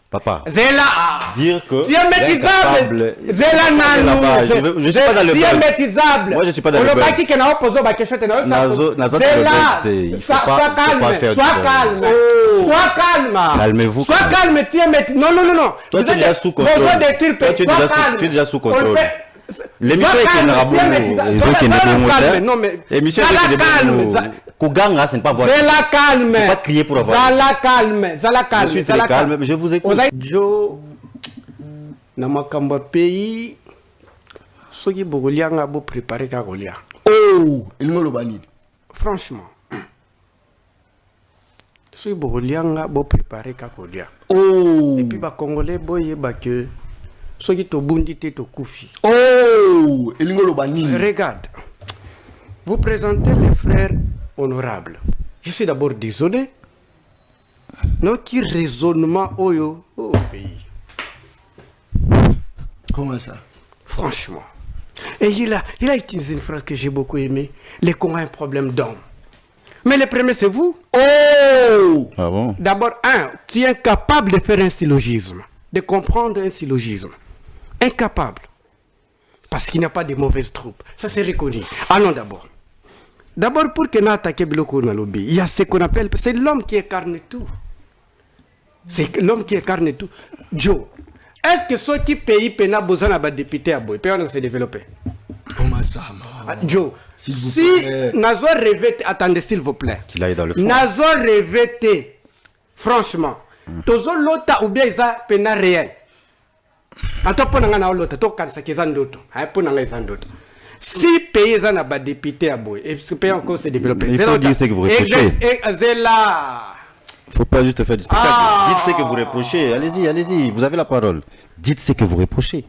Papa. Zela. Dire que. Tu es métisable. Zela Nanou. Je suis pas dans le buzz. Tu es métisable. Moi, je suis pas dans le buzz. On qui n'a pas posé ma question. Zela. Sois calme. Sois calme. Sois calme. Calmez-vous. Sois calme. Tu es métisable. Non. Toi, tu es déjà sous contrôle. Tu es déjà sous contrôle. L'émission est une rabou. Les autres qui ne non mais l'émission est calme. Kouganga, c'est pas vrai. Zala calme. Faut pas crier pour avoir. Zala calme. Je suis très calme, mais je vous écoute. Joe, namakamba pays, soki bogolianga bo préparer ka golia. Oh, il ngolo bani. Franchement. Soki bogolianga bo préparer ka golia. Oh. Et puis ba congolais boye ba que soki to bundi te to kufi. Oh, il ngolo bani. Regarde. Vous présentez les frères honorables. Je suis d'abord désolé. Notre raisonnement au pays. Comment ça? Franchement. Et il a utilisé une phrase que j'ai beaucoup aimée. Les Congos ont un problème d'homme. Mais le premier, c'est vous. Oh! Ah bon? D'abord, tu es incapable de faire un syllogisme, de comprendre un syllogisme. Incapable. Parce qu'il n'y a pas de mauvaises troupes. Ça, c'est reconnu. Allons d'abord. D'abord, pour que nous attaquions Biloko Nalobi, il y a ce qu'on appelle, c'est l'homme qui incarne tout. C'est l'homme qui incarne tout. Joe, est-ce que ceux qui payent n'a besoin de député à Boy, on s'est développé? Comment ça, Joe, si Nazo rêvé, attendez s'il vous plaît. Qu'il aille dans le fond. Nazo rêvé, franchement, tozo lota ou bien ça pena réel. En tout cas, on a l'autre, tout quand ça qui est en d'autres, pour n'en les en d'autres. Si pays en a pas député à Boy, et ce pays encore s'est développé. Il faut dire ce que vous reprochez. C'est là. Faut pas juste faire du spectacle. Dites ce que vous reprochez. Allez-y, vous avez la parole. Dites ce que vous reprochez.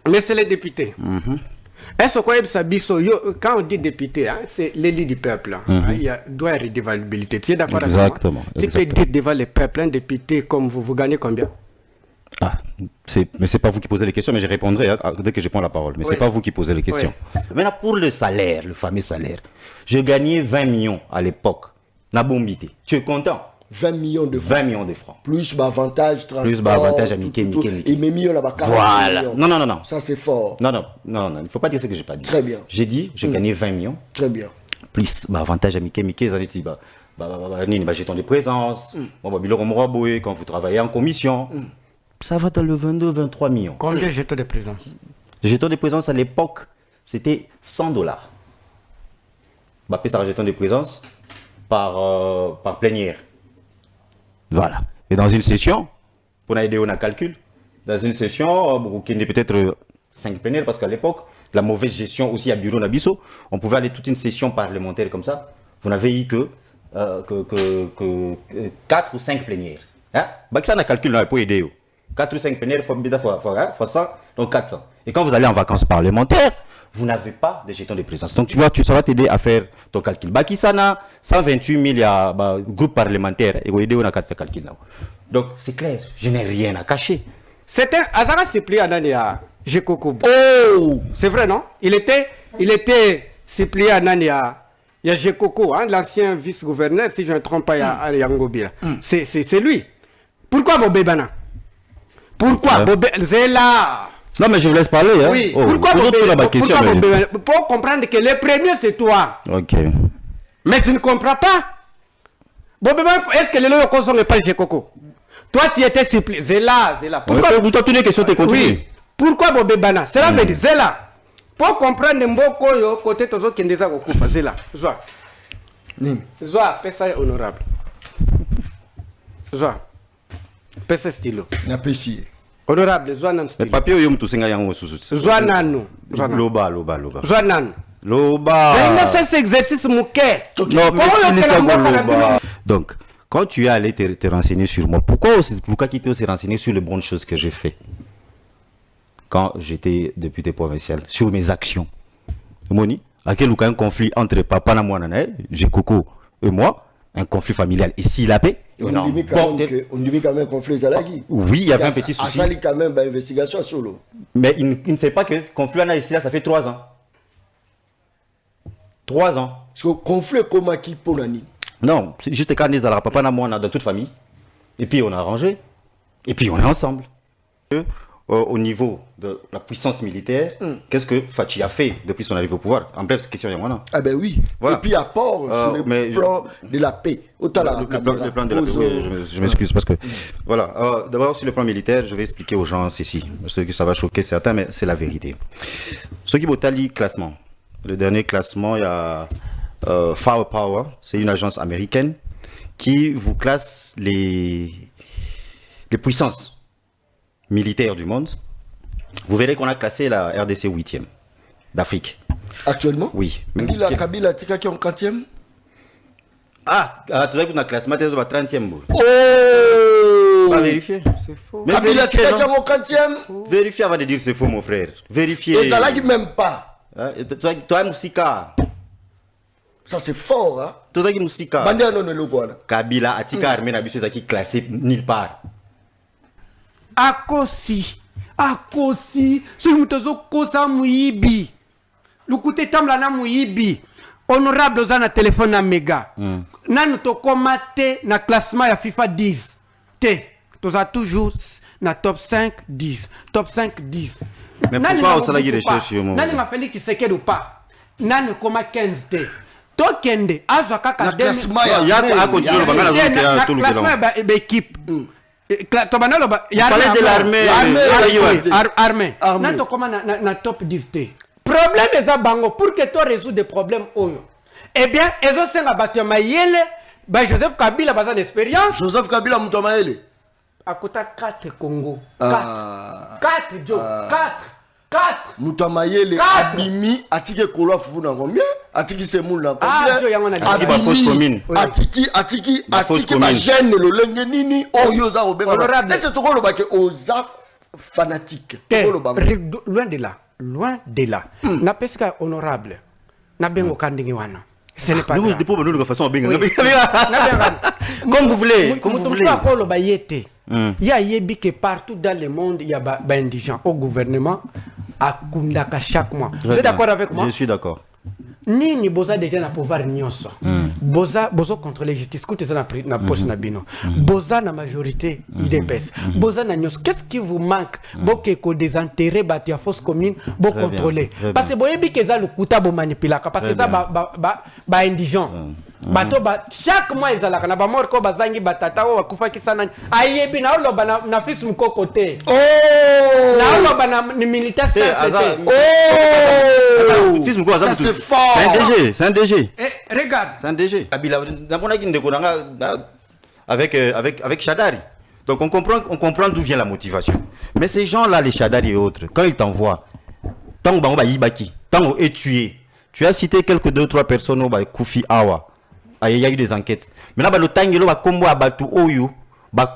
Mais c'est les députés. Est-ce que quand on dit député, hein, c'est l'élu du peuple. Il doit y avoir une redevabilité. Tu es d'accord avec moi? Exactement. Tu peux dire devant le peuple, un député comme vous gagnez combien? Mais c'est pas vous qui posez les questions, mais je répondrai dès que je prends la parole. Mais c'est pas vous qui posez les questions. Maintenant, pour le salaire, le fameux salaire, je gagnais 20 millions à l'époque. Nabombité. Tu es content? 20 millions de francs. 20 millions de francs. Plus avantage, transport. Plus avantage à Mickey. Et mes millions là-bas. Voilà. Non. Ça, c'est fort. Non. Il ne faut pas dire ce que je n'ai pas dit. Très bien. J'ai dit, j'ai gagné 20 millions. Très bien. Plus avantage à Mickey, ça dit, jeton de présence. Quand vous travaillez en commission. Ça va dans le 22-23 millions. Combien de jetons de présence? Le jeton de présence à l'époque, c'était $100. Ça jeton de présence par plénière. Voilà. Et dans une session, pour aider on a calcul, dans une session, qui est peut-être 5 plénières, parce qu'à l'époque, la mauvaise gestion aussi à Bureau Nabiso, on pouvait aller toute une session parlementaire comme ça. Vous n'avez eu que 4 ou 5 plénières. Hein? Ça, on a calcul là pour aider. 4 ou 5 plénières fois 100, donc 400. Et quand vous allez en vacances parlementaires, vous n'avez pas de jetons de présence. Donc ça va t'aider à faire ton calcul. Bakisana, 128 000 groupes parlementaires. Et vous aidez, on a 4 calculs là. Donc c'est clair, je n'ai rien à cacher. C'est un Azara Cyprien Anania, Jekoko. Oh, c'est vrai, non? Il était Cyprien Anania. Il y a Jekoko, hein, l'ancien vice-gouverneur, si je ne me trompe pas, à Yangobira. C'est lui. Pourquoi Bobé Bana? Pourquoi Bobé Zela? Non, mais je vous laisse parler. Hein. Oui, pourquoi Bobé pour comprendre que le premier, c'est toi. Ok. Mais tu ne comprends pas. Bobé Bana, est-ce que les loyaux n'est pas Jekoko? Toi, tu étais simple. Zela. Pourquoi vous t'as une question, tu continues? Oui. Pourquoi Bobé Bana? Cela veut dire Zela. Pour comprendre Mboko yo côté tozo kendeza kokufa Zela. Zoa, pesa honorable. Zoa. Pesa stylo. Na pesi. Honorable, Zoa nan stylo. Mais papier yo mtusenga yango susu. Zoa nanu. Loba. Zoa nanu. Loba. Mais cet exercice mouquet. Non, mais c'est Loba. Donc, quand tu es allé te renseigner sur moi, pourquoi tu t'es aussi renseigné sur les bonnes choses que j'ai fait quand j'étais député provincial, sur mes actions? Moni, à quel un conflit entre papa et moi, Jekoko et moi, un conflit familial. Et s'il a paix, on dit quand même un conflit Zalagi. Oui, il y avait un petit souci. Il y a quand même une investigation solo. Mais il ne sait pas que le conflit là, ça fait 3 ans. 3 ans. Parce que le conflit comment qui pour l'année? Non, c'est juste quand on est papa et moi, on a dans toute famille. Et puis on a arrangé. Et puis on est ensemble. Au niveau de la puissance militaire, qu'est-ce que Fachi a fait depuis son arrivée au pouvoir? En bref, c'est question de moi. Ah ben oui. Voilà. Et puis apport sur le plan de la paix. Autant Le plan de la paix, oui, je m'excuse parce que... Voilà, d'abord sur le plan militaire, je vais expliquer aux gens ceci. Ce que ça va choquer certains, mais c'est la vérité. Ce qui est classement. Le dernier classement, il y a Firepower, c'est une agence américaine qui vous classe les puissances militaires du monde. Vous verrez qu'on a classé la RDC 8e d'Afrique. Actuellement? Oui. Kabila Tika qui est en 4e? Ah, tu as vu dans le classement, tu es au 30e. Oh! Pas vérifier. C'est faux. Mais Kabila Tika qui est en 4e? Vérifiez avant de dire c'est faux, mon frère. Vérifiez. Et ça là, même pas. Toi, Moussika. Ça c'est fort, hein? Toi, Moussika. Bandé non le quoi? Kabila, Atika, Armée, Nabiso, qui classé nulle part. Akosi, si mutozo kosa muibi. Lukute tamla na muibi. Honorable ozana téléphone na mega. Nanu to komate na classement ya FIFA 10. Te, toza toujours na top 5 10. Top 5 10. Mais pourquoi on s'en a dit recherche au moment? Nani ma Félix Tshisekedi ou pas? Nanu koma 15 te. To kende azwa kaka na classement ya continuer le bangala na classement ba équipe. Il parlait de l'armée. Armée. Na top 10 te. Problème est à bango pour que tu résous des problèmes oyo. Eh bien, ils ont cinq abattus mayele, Joseph Kabila a d'expérience. Joseph Kabila muto mayele. À côté 4 Congo. 4. 4 Joe. 4. Muto mayele abimi atike kolo fufu na combien? Atiki semul na combien? Ah Joe yango na commune. Atiki ba jeune le lenge nini oyo za obenga. Est-ce to ko lo ba ke oza fanatique. Loin de là. Na pesika honorable. Na bengo kandingi wana. Ce n'est pas grave. Comme vous voulez. Comme vous voulez. Il y a yebi que partout dans le monde, il y a des indigents au gouvernement à Kundaka chaque mois. Vous êtes d'accord avec moi? Je suis d'accord. Nini boza déjà na pouvoir nyonso. Boza contrôler justice. Écoutez ça na poche na bino. Boza na majorité IDPS. Boza na nyonso. Qu'est-ce qui vous manque? Boke ko désenterrer bati a fausse commune, bo contrôler. Parce que boyebi que ça le kuta bo manipulaka parce que ça ba indigent. Bato ba chaque mois ezalaka na ba mort ko bazangi batata o bakufa kisana ayebi na oloba na fils mukoko te. Oh! Na oloba na militaire c'est oh! Fils mukoko ça c'est fort. C'est un DG. Regarde. C'est un DG. Kabila namona ki ndeko nanga avec Chadari. Donc on comprend d'où vient la motivation. Mais ces gens-là, les Chadari et autres, quand ils t'envoient, tant que Yibaki, tant que tué, tu as cité quelques 2-3 personnes au Koufi Awa. Il y a eu des enquêtes. Maintenant, le Tangelo va combo à Batu Oyu,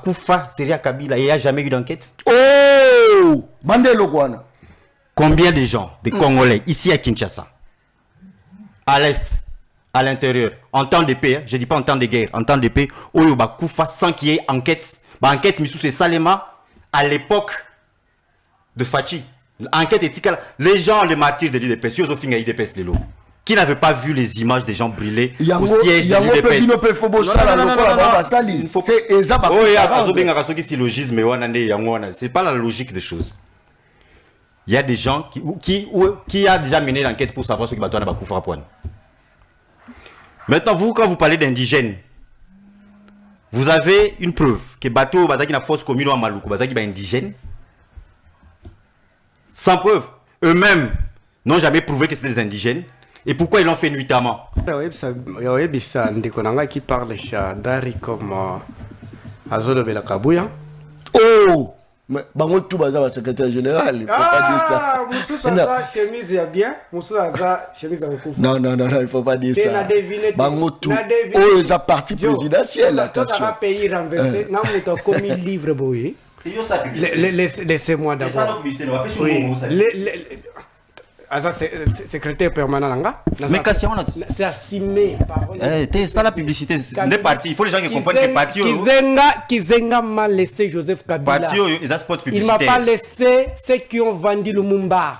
Koufa, Seria Kabila, il n'y a jamais eu d'enquête. Oh! Bandelo Kwana. Combien de gens, des Congolais, ici à Kinshasa, à l'est, à l'intérieur, en temps de paix, je ne dis pas en temps de guerre, en temps de paix, Oyu Koufa sans qu'il y ait enquête. Enquête, mais sous c'est Salema, à l'époque de Fachi. Enquête éthique, les gens, les martyrs de l'IDPS, ils ont fini à l'IDPS, les lots. Qui n'avait pas vu les images des gens brûlés au siège de l'UDPS? C'est pas la logique des choses. Il y a des gens qui a déjà mené l'enquête pour savoir ce qui va donner à Bakoufra Poine. Maintenant, vous, quand vous parlez d'indigènes, vous avez une preuve que Bato Bazaki na force commune à Maluku, Bazaki est indigène. Sans preuve. Eux-mêmes n'ont jamais prouvé que c'était des indigènes. Et pourquoi ils l'ont fait nuitamment? Qui parle Chadari comme Azolo Belakabuya. Oh! Mais Bango tout bazar secrétaire général, il ne faut pas dire ça. Moussa chemise est bien, Moussa chemise à beaucoup. Non, il ne faut pas dire ça. Bango tout. Oh, ils ont parti présidentiel, attention. Toi, tu as payé renversé, non, mais tu as commis le livre, boy. Laissez-moi d'abord. C'est ça la publicité, on va faire sur secrétaire permanent mais c'est assumé c'est ça la publicité des partis. Il faut les gens qui comprennent que parti Kizenga m'a laissé Joseph Kabila. Parti il m'a pas laissé ceux qui ont vendu le Lumumba.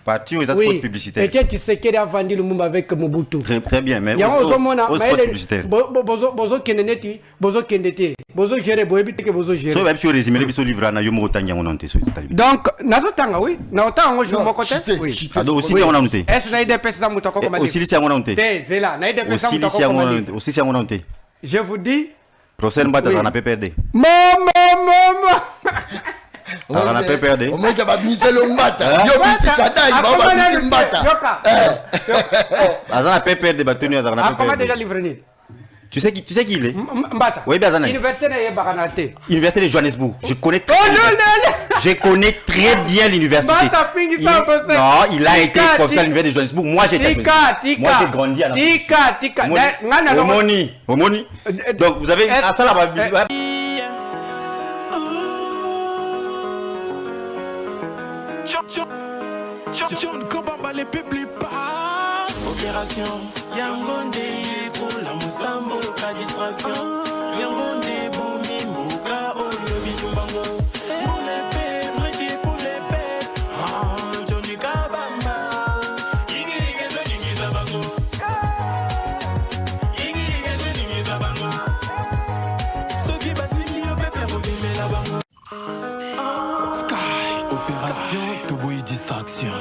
Parti aux spot publicitaires. Et tu sais qu'il a vendu le monde avec Mobutu. Très bien, mais il y a aux spot publicitaires. Bozo Keneneti, Bozo Kendete, Bozo Géré, Boébite que Bozo Géré. So, même si on résume les livres, na yomo tanya on ante so total. Donc, Nazotanga, oui. Naotanga, je mon côté. Oui. Ado aussi si on a noté. Est-ce que des personnes ont encore commenté? Aussi si on a noté. Zela, na des personnes ont encore commenté. Aussi si on a noté. Je vous dis. Procès Mbata, on a pas perdu. Maman. On a pas perdu. On m'a dit que c'est le Mbata. Yo, c'est Sada, il va c'est Mbata. On a pas perdu, on a pas Comment déjà perdu. livré? Tu sais qui il est? Mbata. Oui, Bazana. Université de Baranate. Université de Johannesburg. Je connais très bien l'université. Non, il a été professeur à l'université de Johannesburg. Moi, j'ai grandi à la Omoni. Donc, vous avez ça là-bas. Opération Yangonde pour la Moussambo, la distraction. Yangonde pour Mimouka, Oyobi Tumbango. Pour les pères, Reki pour les pères. Johnny Kabamba. Igi Zabango. Igi Zabango. Soki Basili, Pepe Robime la Bango. Sky, opération Toboy distraction.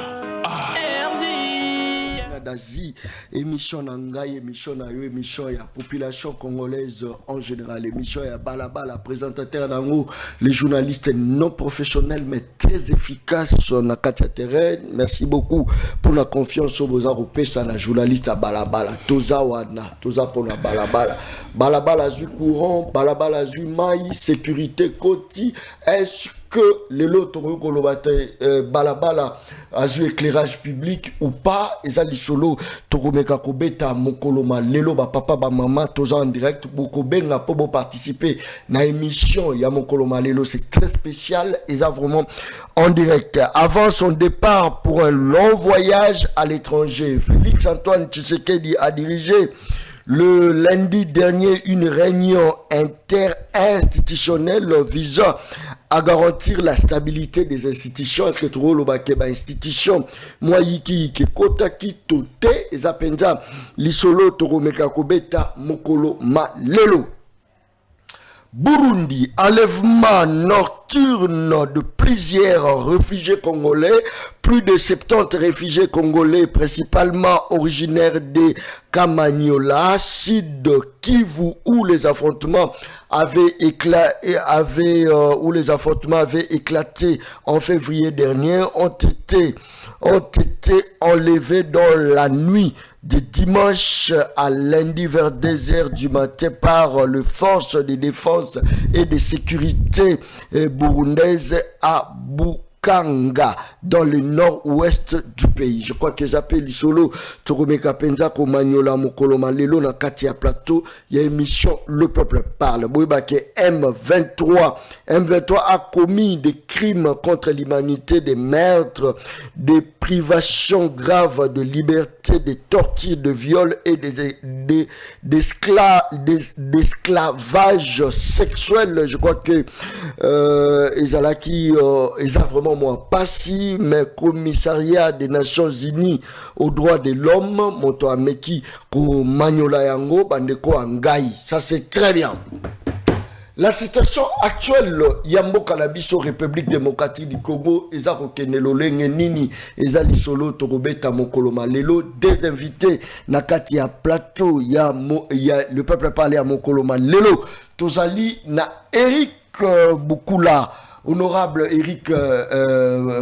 d'Asie, émission Nangaï, émission Nayo, émission ya population congolaise en général, émission ya Balabala, présentateur d'Ango, les journalistes non professionnels mais très efficaces na katia terrain. Merci beaucoup pour la confiance au Bozar Opesa, la journaliste à Balabala, Toza Wana, Toza pour la Balabala, Balabala zu courant, Balabala zu maï, sécurité côté, est-ce que les lots Balabala a eu éclairage public ou pas, et ça li solo Toromeka Kobeta Mokoloma Lelo ba papa ba maman toza en direct beaucoup benga pour participer na émission ya Mokoloma Lelo, c'est très spécial et ça vraiment en direct avant son départ pour un long voyage à l'étranger. Félix Antoine Tshisekedi a dirigé le lundi dernier une réunion interinstitutionnelle visant à garantir la stabilité des institutions. Est-ce que tu vois le institution moi qui kota qui tote ezapenza lisolo toromeka kobeta mokolo malelo. Burundi, enlèvement nocturne de plusieurs réfugiés congolais, plus de 70 réfugiés congolais, principalement originaires de Kamanyola, sud Kivu, où les affrontements avaient éclaté en février dernier, ont été enlevés dans la nuit de dimanche à lundi vers 2h du matin par les forces de défense et de sécurité burundaises à Bukanga, dans le nord-ouest du pays. Je crois qu'ils appellent l'isolo Toromeka Penza Komanyola Mokolo Malelo na Katia Plateau. Il y a une émission Le Peuple Parle. Boibake M23 a commis des crimes contre l'humanité, des meurtres, des privations graves de liberté, des tortures, de viols et d'esclavage sexuel. Je crois que ils a vraiment moi pas si mais commissariat des Nations Unies aux droits de l'homme moto ameki ko manyola yango bandeko angai. Ça c'est très bien. La situation actuelle Yamboka la biso République démocratique du Congo eza kokenelo lenge nini eza lisolo torobeta mokolo malelo. Des invités na kati ya plateau ya le peuple parler à mokolo malelo tozali na Eric Bukula. Honorable Eric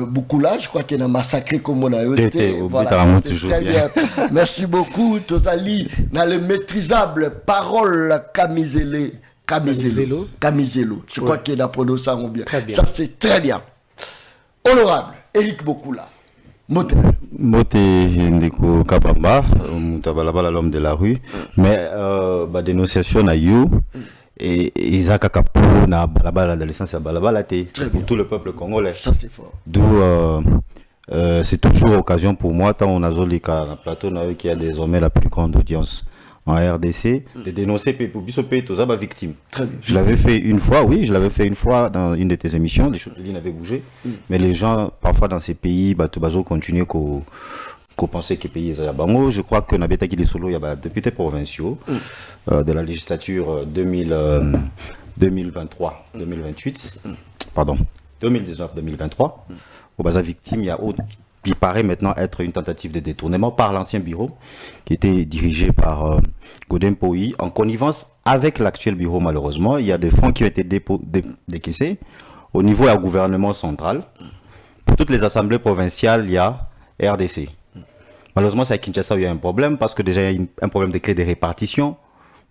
Bukula, je crois qu'il a massacré comme on a été. Voilà, c'est très bien. Merci beaucoup. Tozali, dans le maîtrisable parole Kamizelo. Je crois qu'il a prononcé ça bien. Ça, c'est très bien. Honorable Eric Bukula. Mote Ndeko Kabamba, Mutabalabala l'homme de la rue. Mais, dénonciation à you. Et Isaac Akapo na balabala de l'essence à balabala pour tout le peuple congolais. Ça c'est fort. D'où c'est toujours occasion pour moi tant on a zolika na plateau qui a désormais la plus grande audience en RDC, de dénoncer pour Bissopé, tous les victimes. Très bien. Je l'avais fait une fois, oui, je l'avais fait une fois dans une de tes émissions, les choses avaient bougé, mais les gens, parfois dans ces pays, Bazo continuent qu'on pensait que les pays étaient bango. Je crois que Nabeta qui est solo, il y a des députés provinciaux de la législature 2023-2028, pardon, 2019-2023. Au Baza victime, il y a qui paraît maintenant être une tentative de détournement par l'ancien bureau qui était dirigé par Godin Poui en connivence avec l'actuel bureau. Malheureusement, il y a des fonds qui ont été décaissés au niveau du gouvernement central. Pour toutes les assemblées provinciales, il y a RDC. Malheureusement, c'est à Kinshasa où il y a un problème parce que déjà il y a un problème de clé de répartition.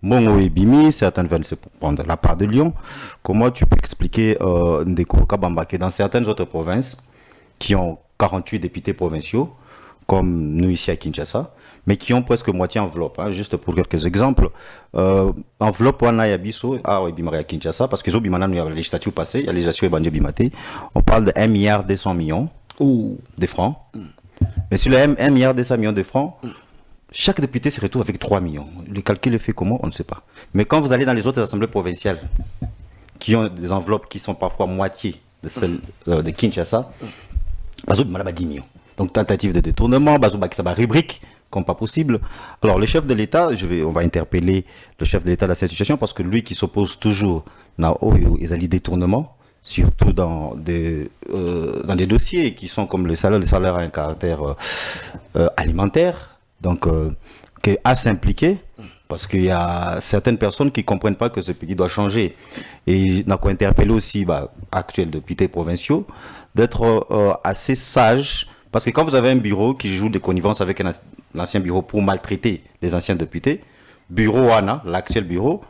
Mongo et Bimi, certaines veulent se prendre la part de Lyon. Comment tu peux expliquer Ndeko Kabamba que dans certaines autres provinces qui ont 48 députés provinciaux, comme nous ici à Kinshasa, mais qui ont presque moitié enveloppe, hein, juste pour quelques exemples. Enveloppe, on a Yabiso, à Kinshasa, parce que il y a la législature passée, il y a la législature Bande Bimate, on parle de 1 milliard 200 millions de francs. Mais sur le 1 milliard 200 millions de francs, chaque député se retrouve avec 3 millions. Le calcul est fait comment, on ne sait pas. Mais quand vous allez dans les autres assemblées provinciales, qui ont des enveloppes qui sont parfois moitié de celles de Kinshasa, Bazou Bimalaba 10 millions. Donc tentative de détournement, Bazou Bakisaba rubrique, comme pas possible. Alors le chef de l'État, on va interpeller le chef de l'État dans cette situation parce que lui qui s'oppose toujours aux alliés détournement, surtout dans des dossiers qui sont comme le salaire a un caractère alimentaire, donc qui est à s'impliquer. Parce qu'il y a certaines personnes qui ne comprennent pas que ce pays doit changer. Et on a interpellé aussi actuels députés provinciaux d'être assez sages. Parce que quand vous avez un bureau qui joue des connivences avec l'ancien bureau pour maltraiter les anciens députés, bureau Wana, l'actuel bureau,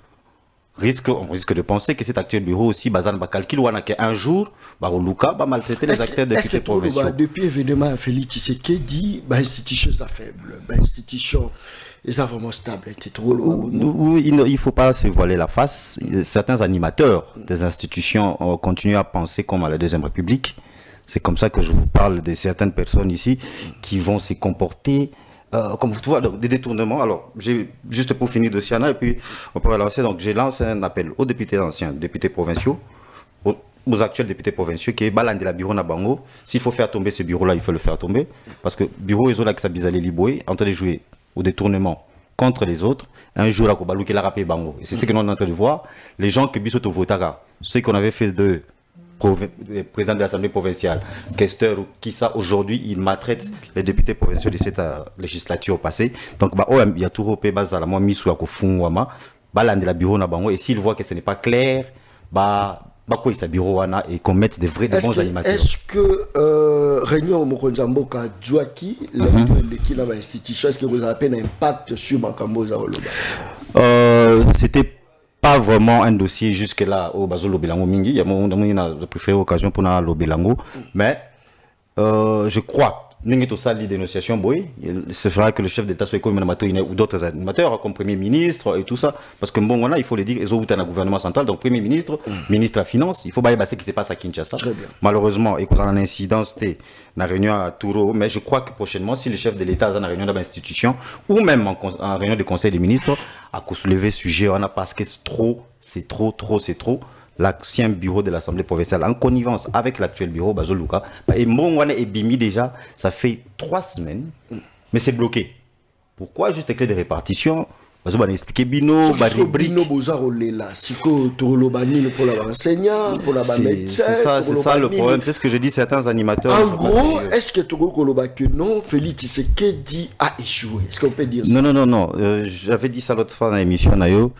on risque de penser que cet actuel bureau aussi, Bazan Bakalkil Wana, qu'un jour, Luka va maltraiter les acteurs députés provinciaux. Est-ce que depuis l'événement Félix Tshisekedi, l'institution est faible, l'institution est vraiment stable, était trop loin. Oui, il ne faut pas se voiler la face. Certains animateurs des institutions continuent à penser comme à la Deuxième République. C'est comme ça que je vous parle de certaines personnes ici qui vont se comporter comme vous voyez, des détournements. Alors, juste pour finir de Siana, et puis on pourrait lancer. Donc, j'ai lancé un appel aux députés anciens, députés provinciaux, aux actuels députés provinciaux qui est balan de la bureau Nabango. S'il faut faire tomber ce bureau-là, il faut le faire tomber. Parce que bureau Ezola Ksabizale Liboué, en train de jouer au détournement contre les autres, un jour à Kobalou qui l'a rappelé Bango. Et c'est ce que nous sommes en train de voir. Les gens qui bisotent au Votara, ceux qu'on avait fait de président de l'Assemblée provinciale, Kester ou Kissa, aujourd'hui, ils maltraitent les députés provinciaux de cette législature passée. Donc, il y a tout repé, la moi, mis sous la Kofungwama, balan de la bureau Nabango. Et s'ils voient que ce n'est pas clair, quoi il bureau et qu'on mette des bons animateurs. Est-ce que Réunion Mokonzamboka Djouaki, l'institution, est-ce que vous avez un impact sur Makambo Zaoloba? C'était pas vraiment un dossier jusque-là au Bazolo Belango Mingi. Il y a préféré occasion pour le Belango. Mais je crois N'ingito ça les dénonciations boy, c'est vrai que le chef d'État soit comme ou d'autres animateurs comme Premier ministre et tout ça, parce que bon il faut le dire, ils ont un gouvernement central, donc Premier ministre, ministre de la Finance, il faut pas ce qui se passe à Kinshasa. Malheureusement, et qu'on a un incident, c'était la réunion à Touro, mais je crois que prochainement, si le chef de l'État a une réunion dans l'institution, ou même en réunion du Conseil des ministres, à soulever ce sujet, on a parce que c'est trop. L'ancien bureau de l'Assemblée provinciale en connivence avec l'actuel bureau Bazoluka et Mongwane et Bimi déjà ça fait 3 semaines mais c'est bloqué. Pourquoi? Juste les clés de répartition Bazoba expliquer Bino Bino Bozarolela Siko Torolobani pour la enseignant pour la médecin c'est ça le problème, c'est ce que je dis certains animateurs. En gros, est-ce que Toro Koloba que non Félix Tshisekedi a échoué? Est-ce qu'on peut dire ça? Non, j'avais dit ça l'autre fois dans l'émission Nayo.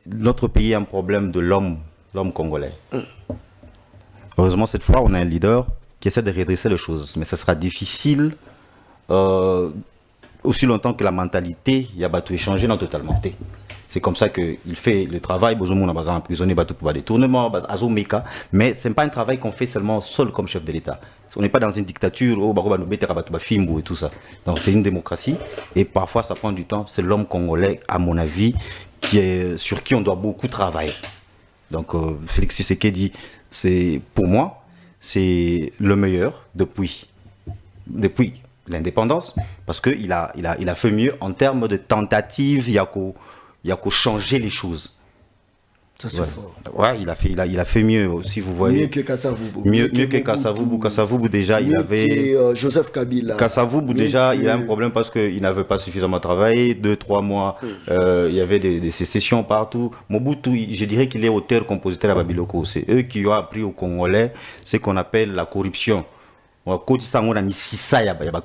Notre pays a un problème de l'homme congolais. Heureusement cette fois on a un leader qui essaie de redresser les choses, mais ça sera difficile aussi longtemps que la mentalité y a battu échanger dans totalement. C'est comme ça qu'il fait le travail. Bozomo a besoin d'emprisonner battu pour des tournements, Azomeka, mais c'est pas un travail qu'on fait seulement seul comme chef de l'État. On n'est pas dans une dictature et tout ça. Donc c'est une démocratie et parfois ça prend du temps. C'est l'homme congolais, à mon avis, sur qui on doit beaucoup travailler. Donc Félix Tshisekedi, pour moi, c'est le meilleur depuis l'indépendance, parce qu'il a fait mieux en termes de tentatives, il y a qu'au changer les choses. Ça, c'est fort. Ouais, il a fait mieux aussi, vous voyez. Mieux que Kassavubu. Mieux que Kassavubu. Kassavubu, déjà, il avait... Que, Joseph Kabila. Kassavubu, déjà, il a un problème parce qu'il n'avait pas suffisamment travaillé. 2-3 mois, il y avait des sécessions partout. Mobutu, je dirais qu'il est auteur-compositeur à Babiloko. C'est eux qui ont appris aux Congolais ce qu'on appelle la corruption. On a mis 6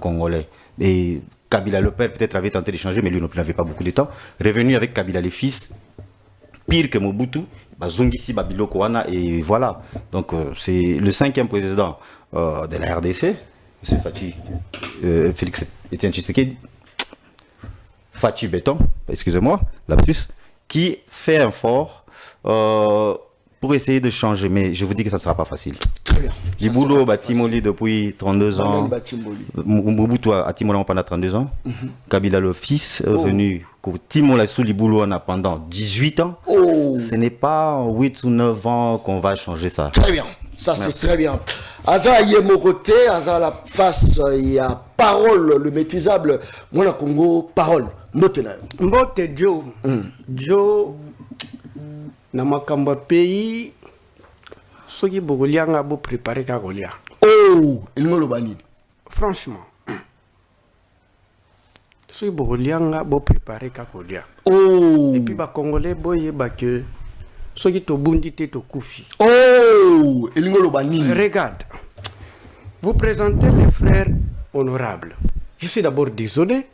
Congolais. Et Kabila le père peut-être avait tenté d'échanger, mais lui n'avait pas beaucoup de temps. Revenu avec Kabila les fils, pire que Mobutu, Zongisi Babiloko Wana, et voilà. Donc c'est le 5e président de la RDC, M. Fachi, Félix Etienne Tshisekedi, Fachi Béton, excusez-moi, lapsus, qui fait un fort pour essayer de changer, mais je vous dis que ça ne sera pas facile. Très bien. Liboulou Batimoli depuis 32 ans. Mobutu a Timoli pendant 32 ans. Kabila le fils est venu Timola sous Liboulou pendant 18 ans. Ce n'est pas en 8 ou 9 ans qu'on va changer ça. Très bien. Ça, c'est très bien. Aza Yemokote, Aza la face, il y a parole, le maîtrisable. Moi, Congo, parole. Mbote Joe. Joe. Na makamba pays soki bokolianga bo préparer ka kolia. Il ngolo bani. Franchement. Soki bokolianga bo préparer ka kolia. Et puis ba congolais boye ba que soki to bundi te to kufi. Il ngolo bani. Regarde. Vous présentez les frères honorables. Je suis d'abord désolé.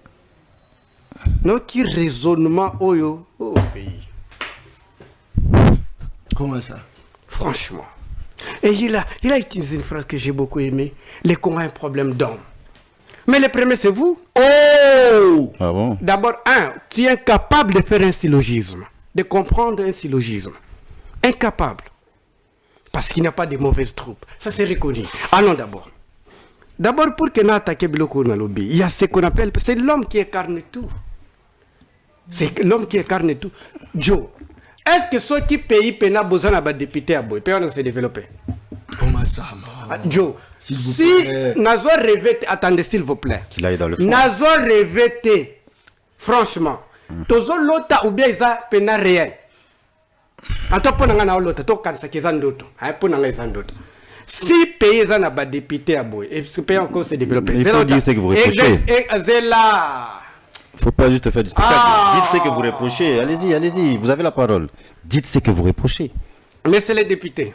Notre raisonnement au pays. Comment ça? Franchement. Et il a utilisé une phrase que j'ai beaucoup aimée. Les Congos ont un problème d'homme. Mais le premier, c'est vous. Ah bon? D'abord, tu es incapable de faire un syllogisme, de comprendre un syllogisme. Incapable. Parce qu'il n'y a pas de mauvaises troupes. Ça, c'est reconnu. Allons d'abord. D'abord, pour que nous attaquions Biloko Nalobi, il y a ce qu'on appelle... C'est l'homme qui incarne tout. C'est l'homme qui incarne tout. Joe. Est-ce que ceux qui payent pena besoin de député à Boy, on se développer? Comment ça, Joe, si Nazo rêvé, attendez s'il vous plaît. Qu'il aille dans le fond. Nazo rêvé, franchement, tozo lota ou bien isa pena réel. En tout cas, on a l'autre, tout quand ça qui est en d'autres, pour les en d'autres. Si pays ont un député à Boy, et ce pays encore se développer. Il faut dire ce que vous reprochez. C'est là. Il ne faut pas juste faire du spectacle. Dites ce que vous reprochez. Allez-y, allez-y. Vous avez la parole. Dites ce que vous reprochez. Mais c'est les députés.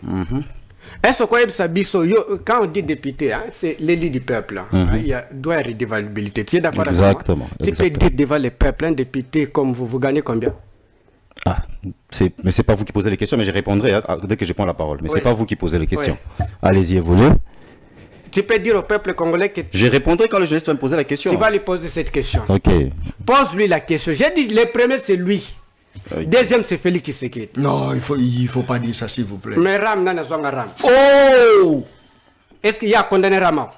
Est-ce que quand on dit député, c'est l'élu du peuple. Il doit y avoir une dévaluabilité. Tu es d'accord avec moi? Exactement. Tu peux dire devant le peuple, un député comme vous gagnez combien? Mais c'est pas vous qui posez les questions, mais je répondrai dès que je prends la parole. Mais c'est pas vous qui posez les questions. Allez-y, évoluez. Tu peux dire au peuple congolais que... Je répondrai quand le journaliste va me poser la question. Tu vas lui poser cette question. Ok. Pose-lui la question. J'ai dit, le premier, c'est lui. Deuxième, c'est Félix Tshisekedi. Non, il faut pas dire ça, s'il vous plaît. Mais Ram, n'a pas Ram. Est-ce qu'il y a condamné Ram?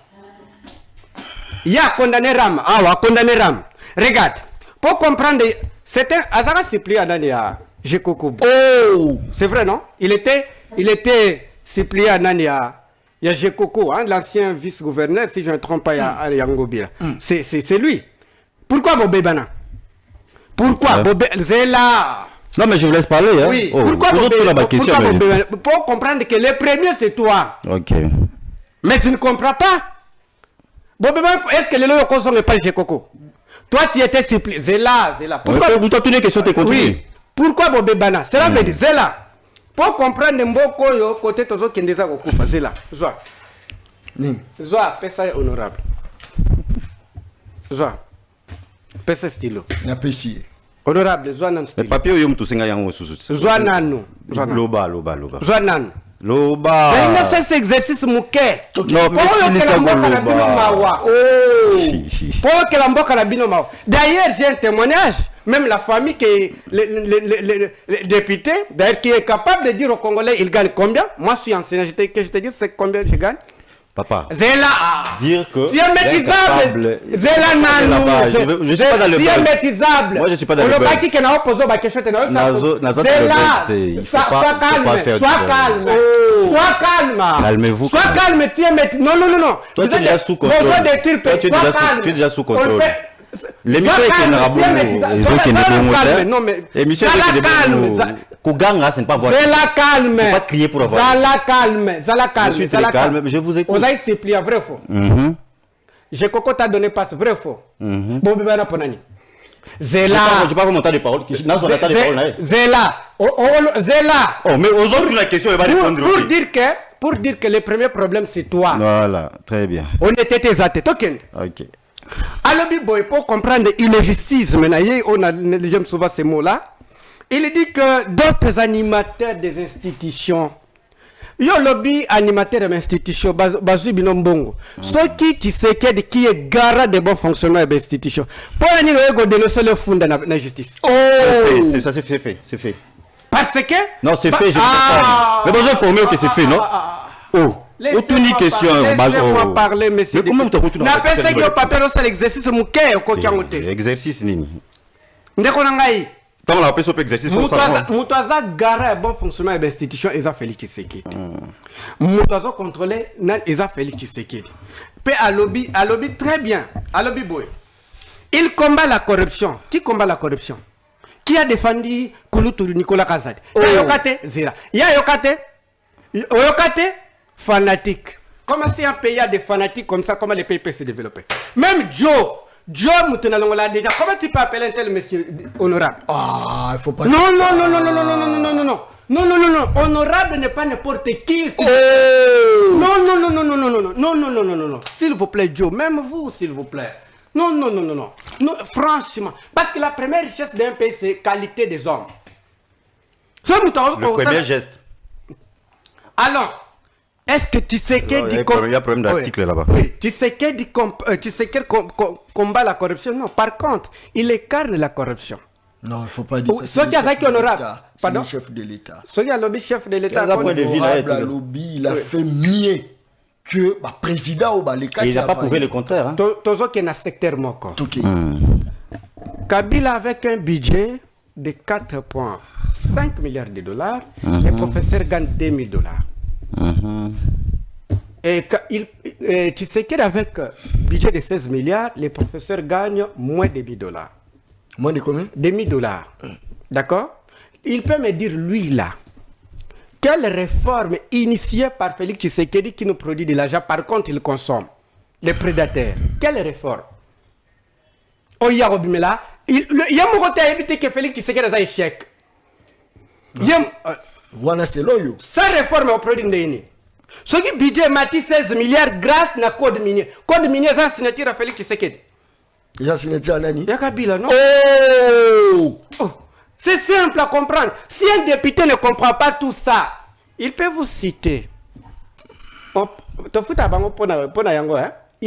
Il y a condamné Ram. Ah, ouais, condamné Ram. Regarde. Pour comprendre, c'est un... Azara Cyprien Nania, Jekoko. C'est vrai, non? Il était Cyprien Nania. Il y a Jekoko, l'ancien vice-gouverneur, si je ne me trompe pas, à Yangobira. C'est lui. Pourquoi Bobé Bana? Pourquoi Bobé Zéla? Non, mais je vous laisse parler. Hein. Oui. Pourquoi Bobé Bana? Pour comprendre que le premier, c'est toi. Ok. Mais tu ne comprends pas. Bobé Bana, est-ce que les lois n'est pas Jekoko? Toi, tu étais simple. Zéla. Pourquoi vous t'as une question, tu continues? Oui. Pourquoi Bobé Bana? Cela veut dire Zéla. Pour comprendre Mboko yo côté tozo kendeza kokufa zela. Zoa pesa honorable. Zoa. Pesa stylo. Na pesi. Honorable zoa nan stylo. Le papier yo mtu singa yango susu. Zoa nanu. Loba. Zoa nanu. Loba. Mais cet exercice mouké. Non, pour que la mboka na bino mawa. D'ailleurs, j'ai un témoignage. Même la famille, le député, d'ailleurs, qui est capable de dire aux Congolais, il gagne combien? Moi, je suis enseignant, je te dis, c'est combien je gagne? Papa. Zéla. Dire que. Tu es maîtrisable. Zéla Nanou. Je suis pas dans le Tu es maîtrisable. Moi, je suis pas dans le buzz. On le bâtit qu'on a posé ma question. Zéla. Sois calme. Sois calme. calme. Calmez-vous. Sois calme, tiens, non. Toi, tu es déjà sous contrôle. Toi, tu es déjà sous contrôle. L'émission est qu'il n'aura pas les gens qui ne non mais l'émission est qu'il calme. Kouganga, c'est pas voir. C'est la calme. Faut pas crier pour avoir. Zala calme. Je suis très calme, mais je vous écoute. On a essayé plier vrai ou faux. J'ai coco t'a donné passe vrai ou faux. Bon bébé na ponani. Zela. Je pas mon temps de parole. Zela. Zela. Oh mais aux autres la question elle va répondre. Pour dire que le premier problème c'est toi. Voilà, très bien. On était tes athées. OK. Alors, boy, pour comprendre l'illogistisme, j'aime souvent ces mots-là. Il dit que d'autres animateurs des institutions, yo lobby animateur des institutions, bazu binombongo. Ce qui sait qui est garant de bon fonctionnement des institutions. Pour aller dénoncer le fond de la justice. Oh, ça c'est fait. Parce que non, c'est fait, je ne sais pas. Mais bon, je informé que c'est fait, non? Oh. Laissez-moi question. Laissez-moi parler, monsieur. Mais comment tu retournes? N'a pas essayé de papier dans l'exercice mouké au coquin. Exercice nini. Ndeko nangai. Tant la personne peut exercice pour ça. Moutaza garé bon fonctionnement des institutions, ils ont Félix Tshisekedi. Moutaza contrôlé, ils ont Félix Tshisekedi. Puis à lobby très bien. À lobby boy. Il combat la corruption. Qui combat la corruption? Qui a défendu Kouloutourou Nicolas Kazadi? Yokate Zera. Yokate fanatique. Comment c'est un pays à des fanatiques comme ça, comment les pays peuvent se développer? Même Joe Moutenalongola déjà, comment tu peux appeler un tel monsieur honorable? Ah, il faut pas... Non. Honorable n'est pas n'importe qui. Non. S'il vous plaît, Joe, même vous, s'il vous plaît. Non. Franchement. Parce que la première richesse d'un pays, c'est qualité des hommes. Le premier geste. Alors, est-ce que tu sais qu'il dit... Il y a un problème d'article là-bas. Oui, tu sais qu'il combat la corruption? Non, par contre, il écarte la corruption. Non, il ne faut pas dire ça. C'est le chef de l'État. C'est le chef de l'État. Le lobby, il a fait mieux que le président ou les il n'a pas prouvé le contraire. Toujours qu'il y a un secteur moko. Kabila avec un budget de 4,5 milliards de dollars, les professeurs gagnent 2 000 dollars. Et tu sais qu'avec un budget de 16 milliards, les professeurs gagnent moins de 1000 dollars. Moins de combien? 1000 dollars. D'accord? Il peut me dire, lui là, quelle réforme initiée par Félix Tshisekedi qui nous produit de l'argent, par contre il consomme les prédateurs? Quelle réforme? Oh, il y a Robimela. Il y a mon côté à éviter que Félix Tshisekedi ait un échec. Voilà, c'est l'oyo. Sa réforme au produit de ce qui budget mati 16 milliards grâce à code minier. Code minier, c'est un signature à Félix Tshisekedi. Il y a un signature à Nani? Il y a Kabila, non? Oh. C'est simple à comprendre. Si un député ne comprend pas tout ça, il peut vous citer. Il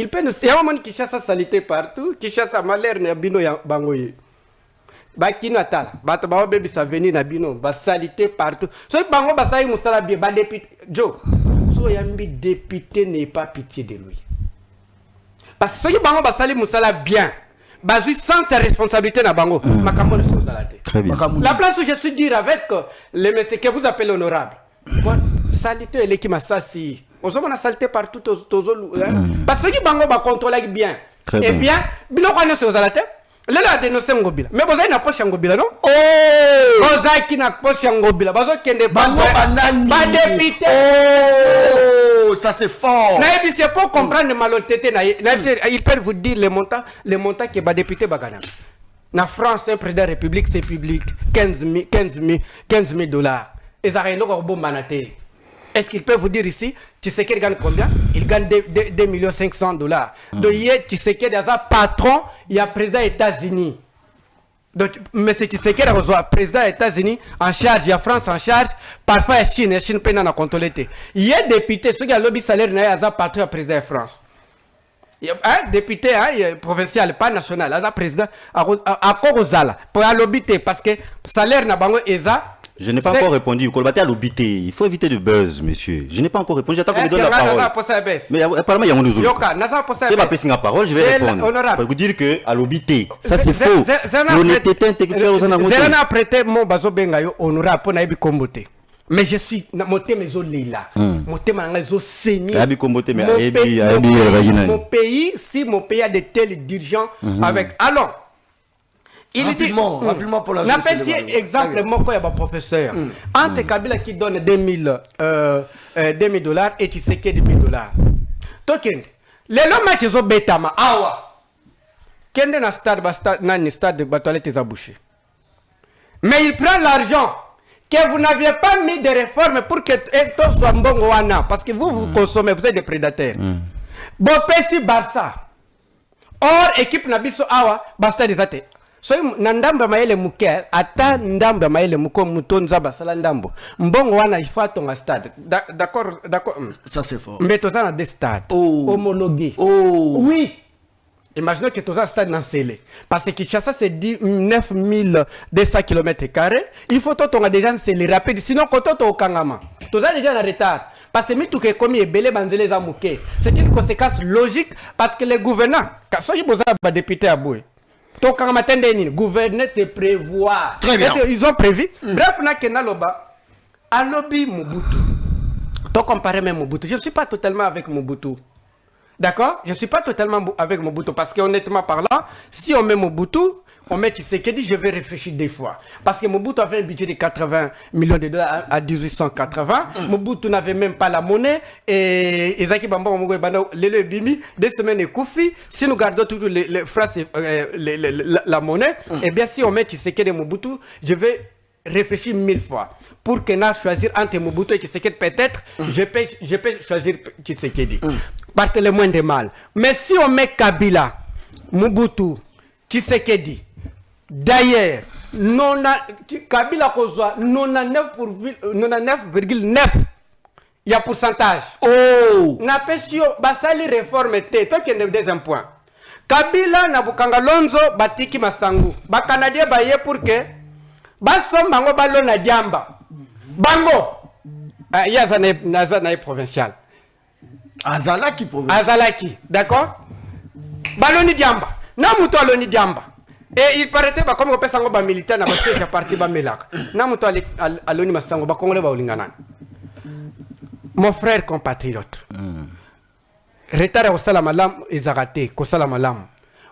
peut nous... Il y a un moment qui chasse sa saleté partout, qui chasse sa malheur, Nabino Bangoye. Bakino atala, bato ba obebi sa veni na bino, ba salité partout. So bango ba sayi musala bien, ba député Joe. So yambi député n'est pas pitié de lui. Parce que so bango ba sali musala bien, ba sans sa responsabilité na bango, makambo ne musala te. Très bien. La place où je suis dire avec les messieurs que vous appelez honorable. Salité elle qui m'a sasi. On se a salité partout parce que bango ba contrôler bien. Et bien, bilo kwa ne se musala te. Là, a dénoncé Ngobila. Mais vous avez une poche Ngobila, non? Oh! Vous avez une poche Ngobila. Vous avez une député. Oh! Ça c'est fort. C'est pour comprendre le malhonnêteté. Il peut vous dire les montants que les députés bagana. En France, un président de la République, c'est public. 15 000 dollars. Et ça a un bon manaté. Est-ce qu'il peut vous dire ici, tu sais qu'il gagne combien? Il gagne 2 500 000 $. Donc, tu sais qu'il y a un patron, il y a un président des États-Unis. Donc, mais c'est tu sais qu'il y a un président des États-Unis en charge, il y a France en charge, parfois il y a Chine peine à contrôler. Il y a des députés, ceux qui ont le lobby salaire, il y a un patron, président de France. Il y a un député provincial, pas national, il y a un président à Korozala, pour le lobby, parce que le salaire n'a pas ESA. Je n'ai pas encore répondu. Il faut éviter le buzz, monsieur. Je n'ai pas encore répondu. J'attends qu'on me donne la parole. Mais apparemment, il y a mon autre. C'est ma personne à parole, je vais répondre. Pour vous dire que à l'obité, ça c'est faux. L'honnêteté intellectuelle aux gens. Je n'ai prêté mon bazo bengayo honorable pour naïbi kombote. Mais je suis monté mes là. motema nanga zo saigner. Mon pays, si mon pays a de tels dirigeants avec. Alors, il rapidement pour la jeunesse. Exemple, mon quoi, professeur. Entre Kabila qui donne $2,000 et tu sais que $2,000. Token, les lois qui ont bétama, awa. Kende na stade de Batoilette et Zabouché. Mais il prend l'argent que vous n'aviez pas mis de réformes pour que tout soit bon parce que vous consommez, vous êtes des prédateurs. Bopesi Barça. Or, équipe Nabiso Awa, Basta des athées. So, Nandamba Maele Muke, Ata Ndamba Maele Muko Moutonza Basala Ndambo. Mbongo wana il faut ton stade. D'accord. Ça c'est fort. Mais tous à des stades homologués. Oui. Imaginez que tous à stade dans Sélé. Parce que Kinshasa c'est 9200 km². Il faut que tu aies déjà Sélé rapide. Sinon, quand tu es au Kangama, tu as déjà en retard. Parce que tout est comme Belé Banzele Zamouké. C'est une conséquence logique parce que les gouvernants, quand ils sont députés à Boué, donc quand matin dernier, gouverner c'est prévoir. Très bien. Ils ont prévu. Bref, na kenaloba, alobi Mobutu. Donc comparer même Mobutu. Je ne suis pas totalement avec Mobutu. D'accord? Je ne suis pas totalement avec Mobutu parce qu'honnêtement parlant, si on met Mobutu, on met Tshisekedi, je vais réfléchir des fois. Parce que Mobutu avait un budget de $80 millions à 1880. Mobutu n'avait même pas la monnaie. Et Ezaki Bamba, le Bimi, des semaines et Koufi. Si nous gardons toujours les phrases, la monnaie, et bien si on met Tshisekedi et Mobutu, je vais réfléchir 1000 fois. Pour que nous choisir entre Mobutu et Tshisekedi, peut-être, je peux choisir Tshisekedi. Parce que le moins de mal. Mais si on met Kabila, Mobutu, Tshisekedi, d'ailleurs, Kabila Kozwa, 99,9, il y a pourcentage. N'a pas sûr, basali réforme té, toi qui es deuxième point. Kabila na bukanga lonzo batiki masangu. Ba Canadien baye pour que basom bango balo na diamba. Bango. Yazana provincial. Azalaki provincial. Azalaki, d'accord? Baloni diamba. Na muto aloni diamba. Et il paraît que comme on peut s'en va militaire na parce que j'ai parti ba melaka. Na muto aloni masango ba kongole ba ulingana. Mon frère compatriote. Retard au salamalam ezarate ko salamalam.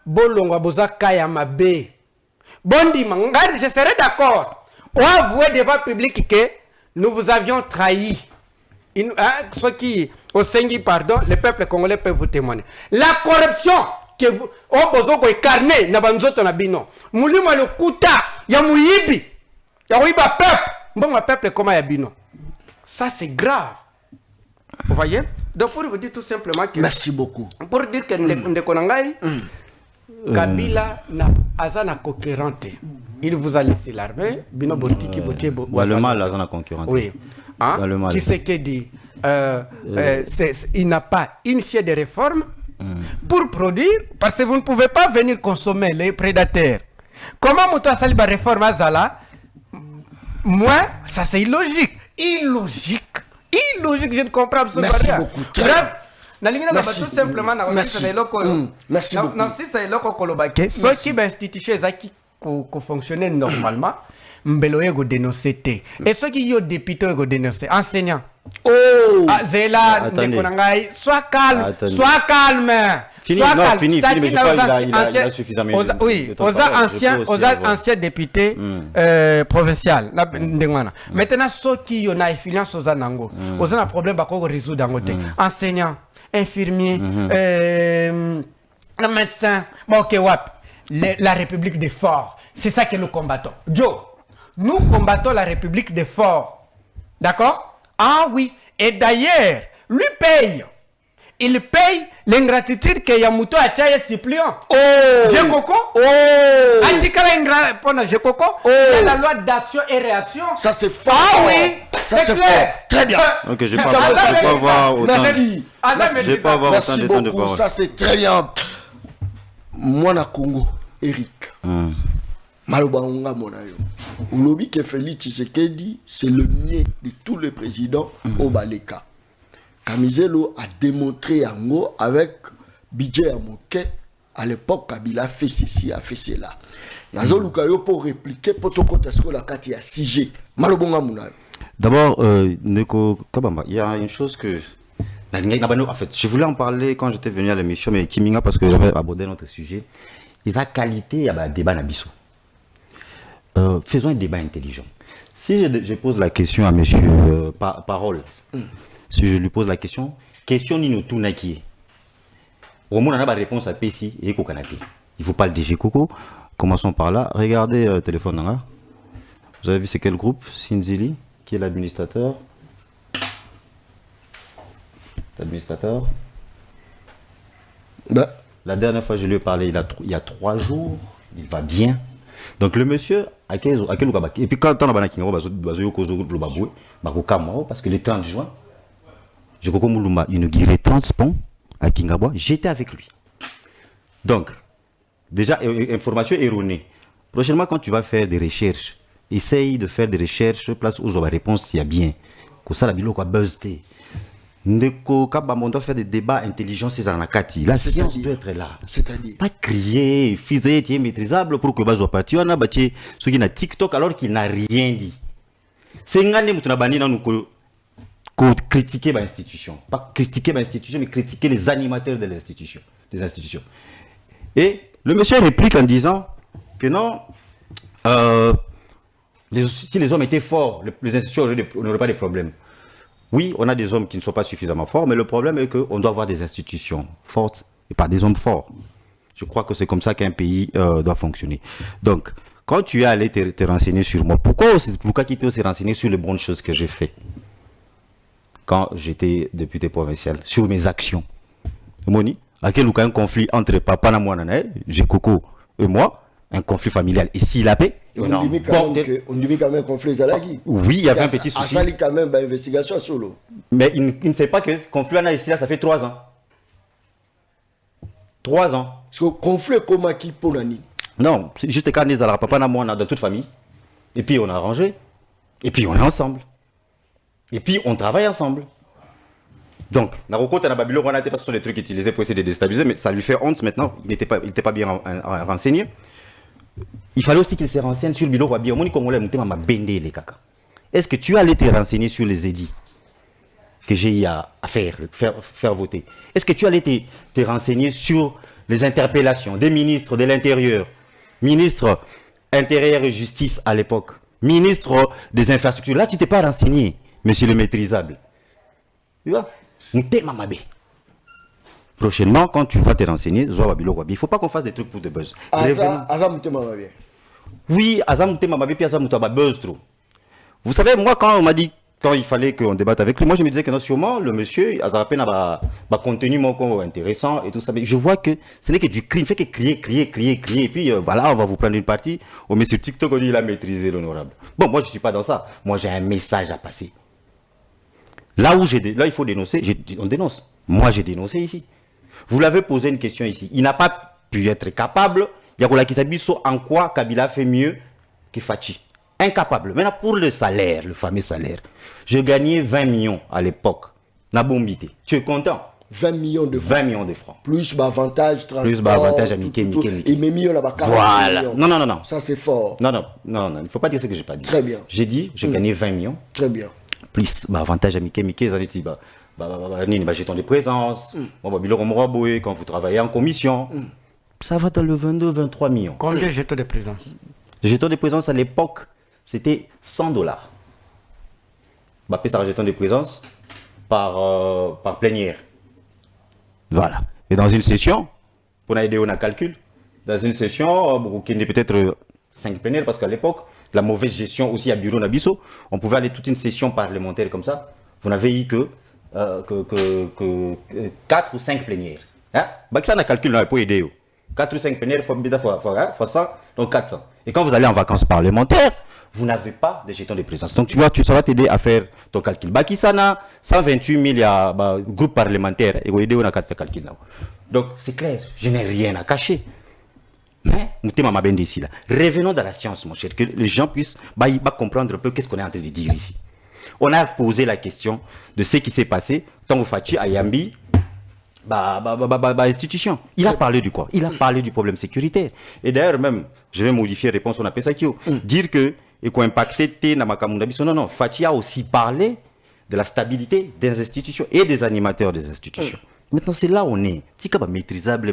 Bolongwa boza kaya mabe. Bondi mangari, je serais d'accord. On avouer devant le public que nous vous avions trahi. Ceux qui au Sengi, pardon, le peuple congolais peut vous témoigner. La corruption que vous on besoin de carnet na banzoto na bino. Mulima le kuta ya muyibi. Ya muyiba peuple. Bon ma peuple comment ya bino. Ça c'est grave. Vous voyez? Donc pour vous dire tout simplement que merci beaucoup. Pour dire que Ndekonangai Kabila na azana concurrente. Il vous a laissé l'armée, bino botiki botie bo. Le mal azana concurrente. Oui. Qui c'est qui dit il n'a pas initié des réformes pour produire, parce que vous ne pouvez pas venir consommer les prédateurs. Comment Mouta Saliba réforme Azala? Moi, ça c'est illogique. Illogique, je ne comprends absolument rien. Merci beaucoup. Bref, merci. Tout simplement, merci beaucoup. Ceux qui institution qui fonctionner normalement, Mbeloye go dénoncer. Et ceux qui ont député go dénoncer, enseignants. Zéla, sois calme, sois calme. Fini, mais je crois qu'il a suffisamment. Oui, aux anciens députés provinciaux. Maintenant, ceux qui ont influence aux anango, aux un problème à résoudre dans côté. Enseignants, infirmiers, le médecin, la République des forts. C'est ça que nous combattons. Joe, nous combattons la République des forts. D'accord? Ah oui. Et d'ailleurs, lui paye. Il paye l'ingratitude que Yamuto a tiré Cyprien. Jekoko. Antikala ingratitude Jekoko. Il y a la loi d'action et réaction. Ça c'est fort. Ah oui. Ça c'est fort. Très bien. Ok, je vais pas avoir autant. Merci. Je vais pas avoir autant de temps de parole. Ça c'est très bien. Moi na Congo, Eric. Malobangonga monayo. Ulobi que Félix Tshisekedi, c'est le niais de tous les présidents au Baleka. Kamizelo a démontré en gros avec Bidje Amoke, à l'époque Kabila a fait ceci, a fait cela. Nazo Lukayo pour répliquer pour tout contester la carte à 6G. Malobonga monayo. D'abord, Neko Kabamba, il y a une chose que... En fait, je voulais en parler quand j'étais venu à l'émission, mais Kiminga, parce que j'avais abordé notre sujet. Il y a qualité, il y a un débat Nabiso. Faisons un débat intelligent. Si je pose la question à monsieur Parole, si je lui pose la question nous tout nakié. Au moins, on a la réponse à Pessi et Kokanaki. Il ne faut pas le DG Coco. Commençons par là. Regardez le téléphone là. Vous avez vu c'est quel groupe? Sinzili, qui est l'administrateur. Bah. La dernière fois je lui ai parlé, il y a 3 jours, il va bien. Donc le monsieur, et puis quand on a parce que le 30 juin, je crois inauguré 30 ponts à Kingabwa, j'étais avec lui. Donc, déjà, information erronée. Prochainement, quand tu vas faire des recherches, essaye de faire des recherches, place où on va répondre s'il y a bien. Que ça, la bilo quoi buzzé. Ndeko Kabamba, on doit faire des débats intelligents, c'est en akati. La science doit être là. C'est-à-dire pas crier, fiser, tu es maîtrisable pour que Bazo parti. On a battu ceux qui n'a TikTok alors qu'il n'a rien dit. C'est un année où on a banni dans nous critiquer l'institution. Pas critiquer l'institution, mais critiquer les animateurs de l'institution, des institutions. Et le monsieur réplique en disant que non, si les hommes étaient forts, les institutions n'auraient pas de problème. Oui, on a des hommes qui ne sont pas suffisamment forts, mais le problème est qu'on doit avoir des institutions fortes et pas des hommes forts. Je crois que c'est comme ça qu'un pays doit fonctionner. Donc, quand tu es allé te renseigner sur moi, pourquoi tu t'es aussi renseigné sur les bonnes choses que j'ai faites quand j'étais député provincial, sur mes actions? Moni, à quel un conflit entre papa et j'ai Coco et moi, un conflit familial. Et s'il a paix, on dit quand même un conflit Zalagi. Oui, il y avait un petit souci. Ça quand même une investigation solo. Mais il ne sait pas que le conflit en ici, ça fait 3 ans. 3 ans. Parce que le conflit comme qui pour l'année. Non, c'est juste quand on est papa et moi dans toute famille. Et puis on a arrangé. Et puis on est ensemble. Et puis on travaille ensemble. Donc, Naroko Tanababilo, on a été pas sur les trucs utilisés pour essayer de déstabiliser, mais ça lui fait honte maintenant. Il n'était pas bien renseigné. Il fallait aussi qu'il se renseigne sur le bureau Wabi. Est-ce que tu allais te renseigner sur les édits que j'ai eu à faire voter? Est-ce que tu allais te renseigner sur les interpellations des ministres de l'Intérieur, ministre Intérieur et Justice à l'époque, ministre des Infrastructures? Là, tu t'es pas renseigné, monsieur le maîtrisable. Tu vois? Prochainement, quand tu vas te renseigner, il ne faut pas qu'on fasse des trucs pour de buzz. Oui, Azam Mamabe, puis Azam buzz trop. Vous savez, moi, quand on m'a dit, quand il fallait qu'on débatte avec lui, moi je me disais que non, sûrement, le monsieur, Azarapena va contenu mon intéressant et tout ça. Mais je vois que ce n'est que du crime, il fait que crier. Et puis voilà, on va vous prendre une partie. On met sur TikTok, on dit il a maîtrisé l'honorable. Bon, moi je ne suis pas dans ça. Moi j'ai un message à passer. Là il faut dénoncer, on dénonce. Moi j'ai dénoncé ici. Vous l'avez posé une question ici. Il n'a pas pu être capable. Yakola Kisabiso, en quoi Kabila fait mieux que Fachi? Incapable. Maintenant, pour le salaire, le fameux salaire, je gagnais 20 millions à l'époque. Nabombité. Tu es content? 20 millions de francs. 20 millions de francs. Plus avantage, transport. Plus avantage à Mickey. Et mes millions là-bas. Voilà. Non. Ça, c'est fort. Non. Il ne faut pas dire ce que je n'ai pas dit. Très bien. J'ai dit, j'ai gagné 20 millions. Très bien. Plus avantage à Mickey, jeton de présence, quand vous travaillez en commission, ça va dans le 22-23 millions. Combien de jetons de présence? Le jeton de présence à l'époque, c'était $100. Ça jeton de présence par plénière. Voilà. Et dans une session, pour aider on a calcul, dans une session, qui est peut-être 5 plénières, parce qu'à l'époque, la mauvaise gestion aussi à Bureau Nabiso, on pouvait aller toute une session parlementaire comme ça. Vous n'avez eu que 4 ou 5 plénières. Hein? Ça, on a calculé pour aider. 4 ou 5 plénières, fois 100, donc 400. Et quand vous allez en vacances parlementaires, vous n'avez pas de jetons de présence. Donc ça va t'aider à faire ton calcul. Bakisana, 128 000, il y a groupe parlementaire. Et vous aidez, on a 4 calculs. Donc c'est clair, je n'ai rien à cacher. Mais, revenons dans la science, mon cher, que les gens puissent comprendre un peu qu'est-ce qu'on est en train de dire ici. On a posé la question de ce qui s'est passé tant au Fachi, à Yambi, institution. Il a parlé du quoi? Il a parlé du problème sécuritaire. Et d'ailleurs, même, je vais modifier la réponse, on appelle ça Kyo. Dire que et qui ont impacté na makamunda biso. Non, Fachi a aussi parlé de la stabilité des institutions et des animateurs des institutions. Maintenant, c'est là où on est. C'est pas maîtrisable.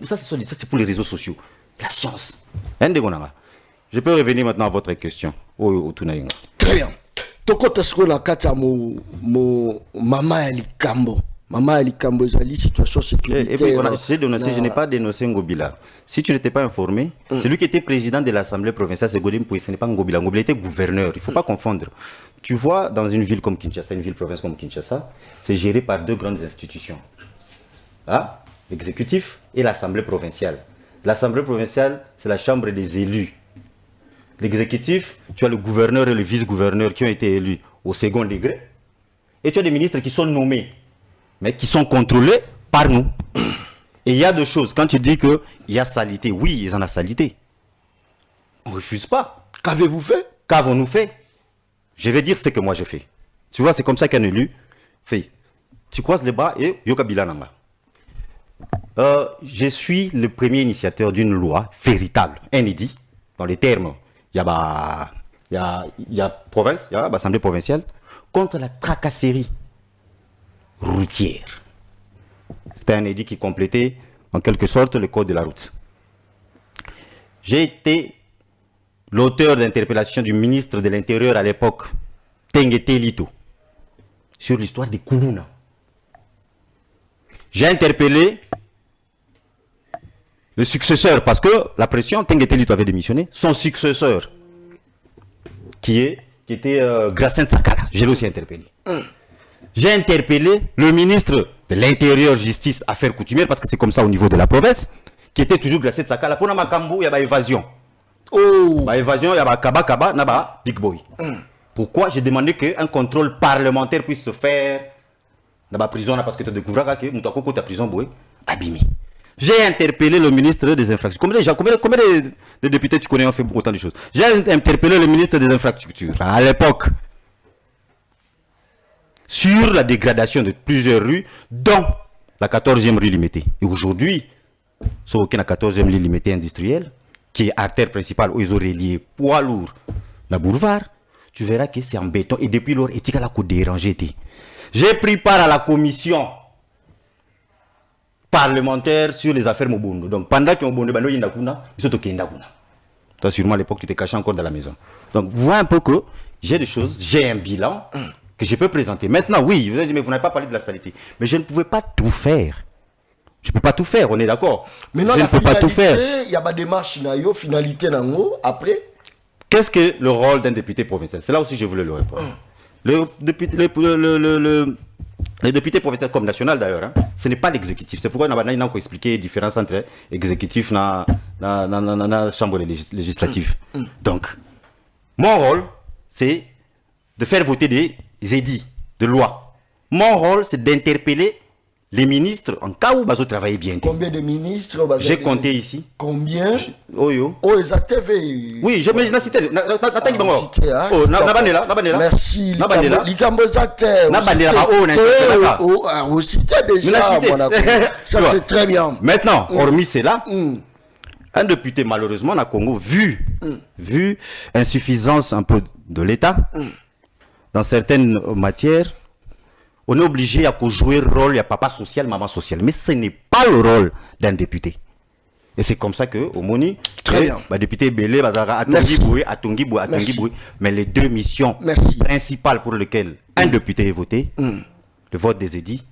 Ça, c'est pour les réseaux sociaux. La science. Je peux revenir maintenant à votre question. Très bien. Tokota ce qu'on a kata mo mama ya likambo. Mama ya likambo ezali situation sécuritaire. Et puis, je n'ai pas dénoncé Ngobila. Si tu n'étais pas informé, celui qui était président de l'Assemblée provinciale, c'est Godim Pouy, ce n'est pas Ngobila. Ngobila était gouverneur. Il ne faut pas confondre. Tu vois, dans une ville comme Kinshasa, une ville-province comme Kinshasa, c'est géré par deux grandes institutions. L'exécutif et l'Assemblée provinciale. L'Assemblée provinciale, c'est la chambre des élus. L'exécutif, tu as le gouverneur et le vice-gouverneur qui ont été élus au second degré. Et tu as des ministres qui sont nommés, mais qui sont contrôlés par nous. Et il y a deux choses. Quand tu dis qu'il y a salité, oui, ils en ont salité. On ne refuse pas. Qu'avez-vous fait? Qu'avons-nous fait? Je vais dire ce que moi j'ai fait. Tu vois, c'est comme ça qu'un élu fait. Tu croises les bras et Yoka Bilananga. Je suis le premier initiateur d'une loi véritable, inédite, dans les termes. Il y a province, il y a l'Assemblée provinciale, contre la tracasserie routière. C'était un édit qui complétait en quelque sorte le code de la route. J'ai été l'auteur d'interpellation du ministre de l'Intérieur à l'époque, Tengete Lito, sur l'histoire des Koulouna. J'ai interpellé le successeur, parce que la pression, Tengete Lito avait démissionné, son successeur, qui était Gracien Sakala, j'ai aussi interpellé. J'ai interpellé le ministre de l'Intérieur, Justice, Affaires coutumières, parce que c'est comme ça au niveau de la province, qui était toujours Gracien Sakala. Pour Namakambo, il y a évasion. Évasion, il y a Kaba, Naba, Big Boy. Pourquoi j'ai demandé qu'un contrôle parlementaire puisse se faire dans la prison, parce que tu découvres que Moutako, ta prison, boy, abîmé. J'ai interpellé le ministre des Infrastructures. Combien de députés tu connais ont fait autant de choses? J'ai interpellé le ministre des Infrastructures à l'époque sur la dégradation de plusieurs rues, dont la 14e rue limitée. Et aujourd'hui, sur aucune 14e rue limitée industrielle, qui est artère principale où ils ont relié poids lourd, la boulevard, tu verras que c'est en béton. Et depuis lors, éthique à la dérangé. J'ai pris part à la commission parlementaire sur les affaires Mobondo. Donc pendant qu'ils ont bonné, ils sont au Kendakuna. Toi, sûrement à l'époque, tu t'es caché encore dans la maison. Donc, vous voyez un peu que j'ai des choses, j'ai un bilan que je peux présenter. Maintenant, oui, vous avez dit, mais vous n'avez pas parlé de la saleté. Mais je ne pouvais pas tout faire. Je ne peux pas tout faire, on est d'accord. Maintenant, je ne peux pas tout faire. Il y a des démarches, finalité, après. Qu'est-ce que le rôle d'un député provincial? C'est là aussi que je voulais le répondre. Le député provincial comme national d'ailleurs, ce n'est pas l'exécutif. C'est pourquoi on a expliqué la différence entre exécutif et la chambre législative. Donc, mon rôle, c'est de faire voter des édits, de lois. Mon rôle, c'est d'interpeller les ministres en cas où ils travaillent bien. Combien de ministres? J'ai compté ici. Combien? Oui, je me cité. Merci. Ça c'est très bien. Maintenant, hormis cela, un député malheureusement à Congo, vu insuffisance un peu de l'État dans certaines matières, on est obligé à jouer le rôle, il y a papa social, maman social. Mais ce n'est pas le rôle d'un député. Et c'est comme ça que, au Moni, le député Belé, Atongi Boué, mais les deux missions principales pour lesquelles un député est voté, le vote des édits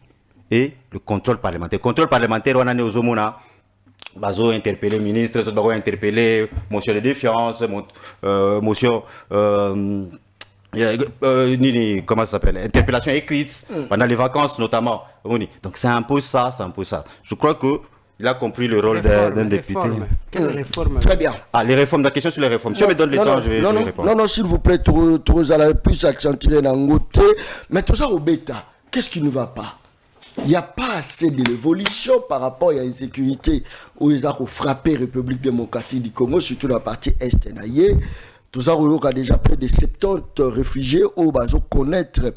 et le contrôle parlementaire. Le contrôle parlementaire, on a aux Omona, Bazo interpellé le ministre, Bazo interpellé motion de défiance, motion. Comment ça s'appelle? Interpellation écrite pendant les vacances notamment. Donc c'est un peu ça, Je crois qu'il a compris le rôle d'un député. Quelle réforme? Très bien. Les réformes, la question sur les réformes. Si on me donne le temps, je vais répondre. Non, s'il vous plaît, trop à la plus accentuer dans le côté. Mais tout ça au bêta, qu'est-ce qui ne va pas? Il n'y a pas assez de l'évolution par rapport à l'insécurité où ils ont frappé la République démocratique du Congo, surtout la partie est naïe. Tout ça, il y a déjà près de 70 réfugiés où ils connaître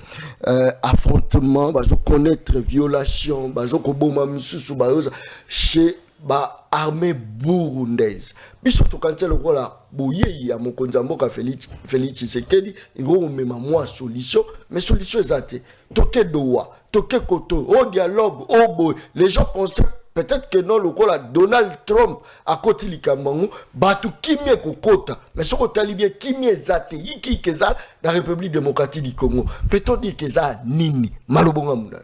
affrontement, ils connaître violation, ils connaître chez ba armée burundaise biso tokantia lokola boyeyi ya mokonzi ya mboka Félix Tshisekedi iko mema mwa solution mais solution ezate toke dowa toke koto au dialogue au boy les gens pensaient peut-être que non lokola Donald Trump a koti likambango batu kimie kokota mais soko tali bien kimie ezate yiki kezala la République démocratique du Congo peut-on dire que ça nini malobonga muna.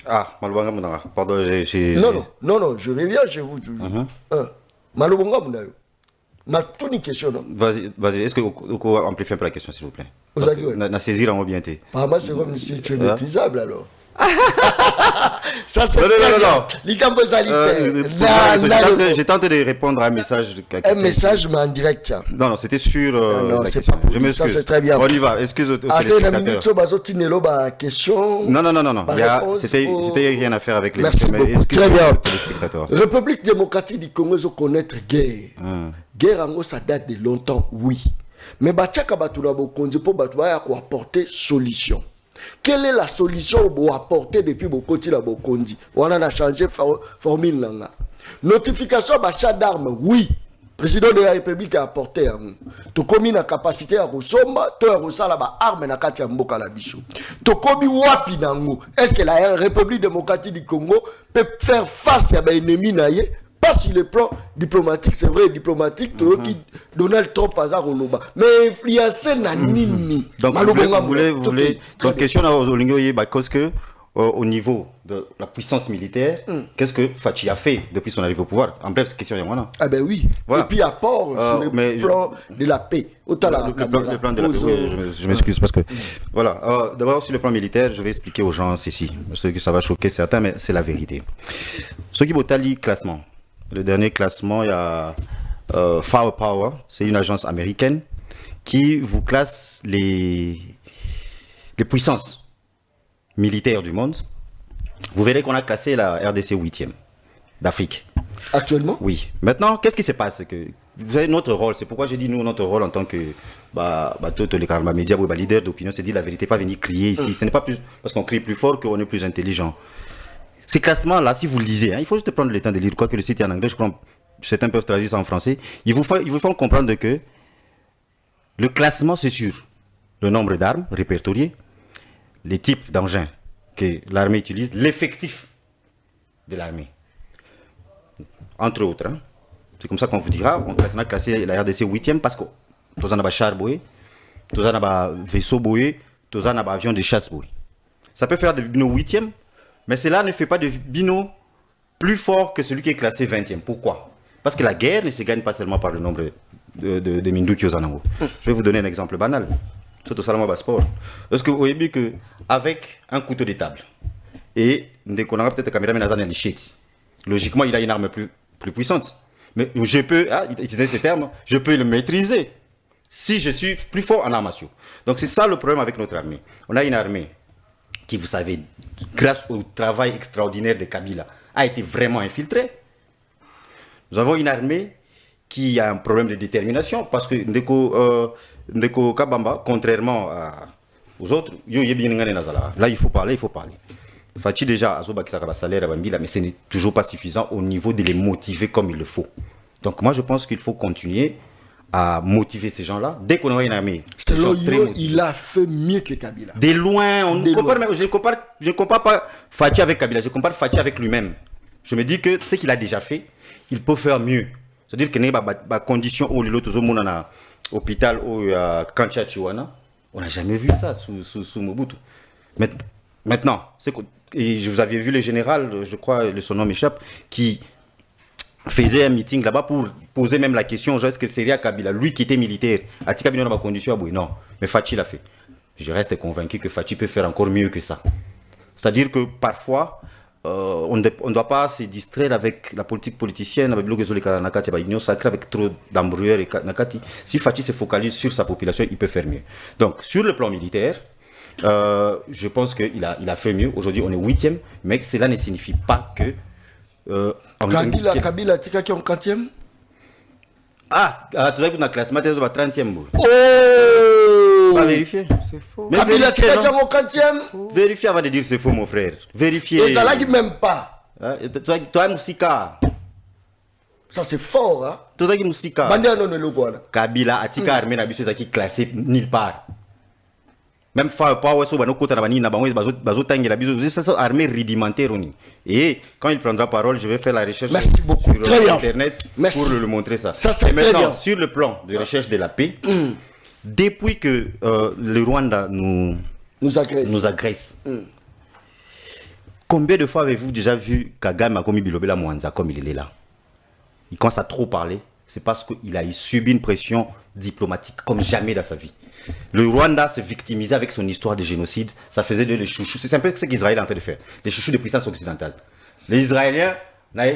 Ah, Malobanga Mounara, pardon, Non, je reviens chez vous toujours. Malobanga Mounara. Ma toute une question. Vas-y, est-ce que vous pouvez amplifier un peu la question, s'il vous plaît? Na saisir en bien été. Par moi, c'est comme si tu es maîtrisable alors. Ça, c'est non. J'ai tenté de répondre à un message. Un message, mais en direct. Non, c'était sur. Non, c'est pas pour je ça, c'est très bien. On y va, excuse aux téléspectateurs. Non, c'était rien à faire avec les Merci beaucoup. Très bien. Téléspectateurs. République démocratique du Congo, ils connaître guerre. Guerre, en ça date de longtemps, oui. Mais Bachaka Batuna Bokonzi pour Batouaya quoi apporter solution. Quelle est la solution pour apporter depuis Bokoti la Bokondi? On a changé formule là. Notification d'achat d'armes, oui. Président de la République a apporté to komi na capacité à resomba, to resala ba arme na kati ya mboka la biso. To komi wapi nango? Est-ce que la République démocratique du Congo peut faire face à ba ennemi naie? Pas sur le plan diplomatique, c'est vrai, diplomatique, qui Donald Trump a Roloba. Mais influencer na nini. Donc, vous voulez, donc question à Olingo, parce que au niveau de la puissance militaire, qu'est-ce que Fachi a fait depuis son arrivée au pouvoir? En bref, question, il y a moi. Ah ben oui. Voilà. Et puis apport sur le plan de la paix. Le plan de la paix, oui, je m'excuse parce que... Voilà, d'abord sur le plan militaire, je vais expliquer aux gens ceci. Je sais que ça va choquer certains, mais c'est la vérité. Ce qui est classement. Le dernier classement, il y a Firepower, c'est une agence américaine qui vous classe les puissances militaires du monde. Vous verrez qu'on a classé la RDC 8e d'Afrique. Actuellement? Oui. Maintenant, qu'est-ce qui se passe? Vous avez notre rôle, c'est pourquoi j'ai dit nous, notre rôle en tant que les médias ou leader d'opinion, c'est dire la vérité, pas venir crier ici. Ce n'est pas plus parce qu'on crie plus fort qu'on est plus intelligent. Ces classements-là, si vous le lisez, il faut juste prendre le temps de lire. Quoi que le site est en anglais, je crois que certains peuvent traduire ça en français. Ils vous font comprendre que le classement, c'est sur le nombre d'armes répertoriées, les types d'engins que l'armée utilise, l'effectif de l'armée. Entre autres. C'est comme ça qu'on vous dira, on a classé la RDC 8e parce que tous en a char boé, tous en a vaisseau boé, tous en a avion de chasse boé. Ça peut faire de 8e. Mais cela ne fait pas de Bino plus fort que celui qui est classé 20e. Pourquoi? Parce que la guerre ne se gagne pas seulement par le nombre de Mindouki aux Anango. Je vais vous donner un exemple banal. Surtout Salama Basport. Est-ce que vous voyez bien qu'avec un couteau de table, et dès qu'on a peut-être caméra Nazan logiquement il a une arme plus puissante. Mais je peux, utiliser ces termes, je peux le maîtriser si je suis plus fort en armation. Donc c'est ça le problème avec notre armée. On a une armée qui, vous savez, grâce au travail extraordinaire de Kabila, a été vraiment infiltrée. Nous avons une armée qui a un problème de détermination parce que Ndeko Kabamba, contrairement aux autres, là il faut parler. Fachi déjà, salaire, mais ce n'est toujours pas suffisant au niveau de les motiver comme il le faut. Donc moi je pense qu'il faut continuer à motiver ces gens-là. Dès qu'on a une armée, selon lui, il a fait mieux que Kabila. De loin, je ne compare pas Fachi avec Kabila, je compare Fachi avec lui-même. Je me dis que ce qu'il a déjà fait, il peut faire mieux. C'est-à-dire que les conditions où l'autre hôpital ou Kancha Chiwana, on n'a jamais vu ça sous Mobutu. Maintenant, et je vous avais vu le général, je crois, son nom m'échappe, qui faisait un meeting là-bas pour poser même la question, est-ce que c'est Kabila, lui qui était militaire, a-t-il Kabila dans ma condition? Non, mais Fachi l'a fait. Je reste convaincu que Fachi peut faire encore mieux que ça. C'est-à-dire que parfois, on ne doit pas se distraire avec la politique politicienne, avec l'union sacrée, avec trop d'embrouilleurs. Si Fachi se focalise sur sa population, il peut faire mieux. Donc, sur le plan militaire, je pense qu'il a fait mieux. Aujourd'hui, on est 8e, mais cela ne signifie pas que... Kabila, Tika qui est en 4e? Ah, tu as vu dans le classement, tu es 30e. Oh! Pas vérifier. C'est faux. Kabila, Tika qui est en 4e? Vérifier avant de dire c'est faux, mon frère. Vérifier. Et ça l'a dit même pas. Toi, Moussika. Ça, c'est fort, hein. Toi, Moussika. Bandé non le quoi. Kabila, Atika, Armée, Nabiso, qui classé nulle part. Même pas Wasso, Bano Kota, Nabani, Nabango, Bazo Tangi, la biso, c'est ça, armée rudimentaire. Et quand il prendra parole, je vais faire la recherche sur Internet pour le montrer ça. Ça, et maintenant, sur le plan de recherche de la paix, depuis que le Rwanda nous agresse, combien de fois avez-vous déjà vu Kagame a commis Bilobela Mwanza comme il est là? Il commence à trop parler, c'est parce qu'il a subi une pression diplomatique comme jamais dans sa vie. Le Rwanda se victimisait avec son histoire de génocide, ça faisait de les chouchous. C'est un peu ce qu'Israël est en train de faire, les chouchous de puissance occidentale. Les Israéliens, ce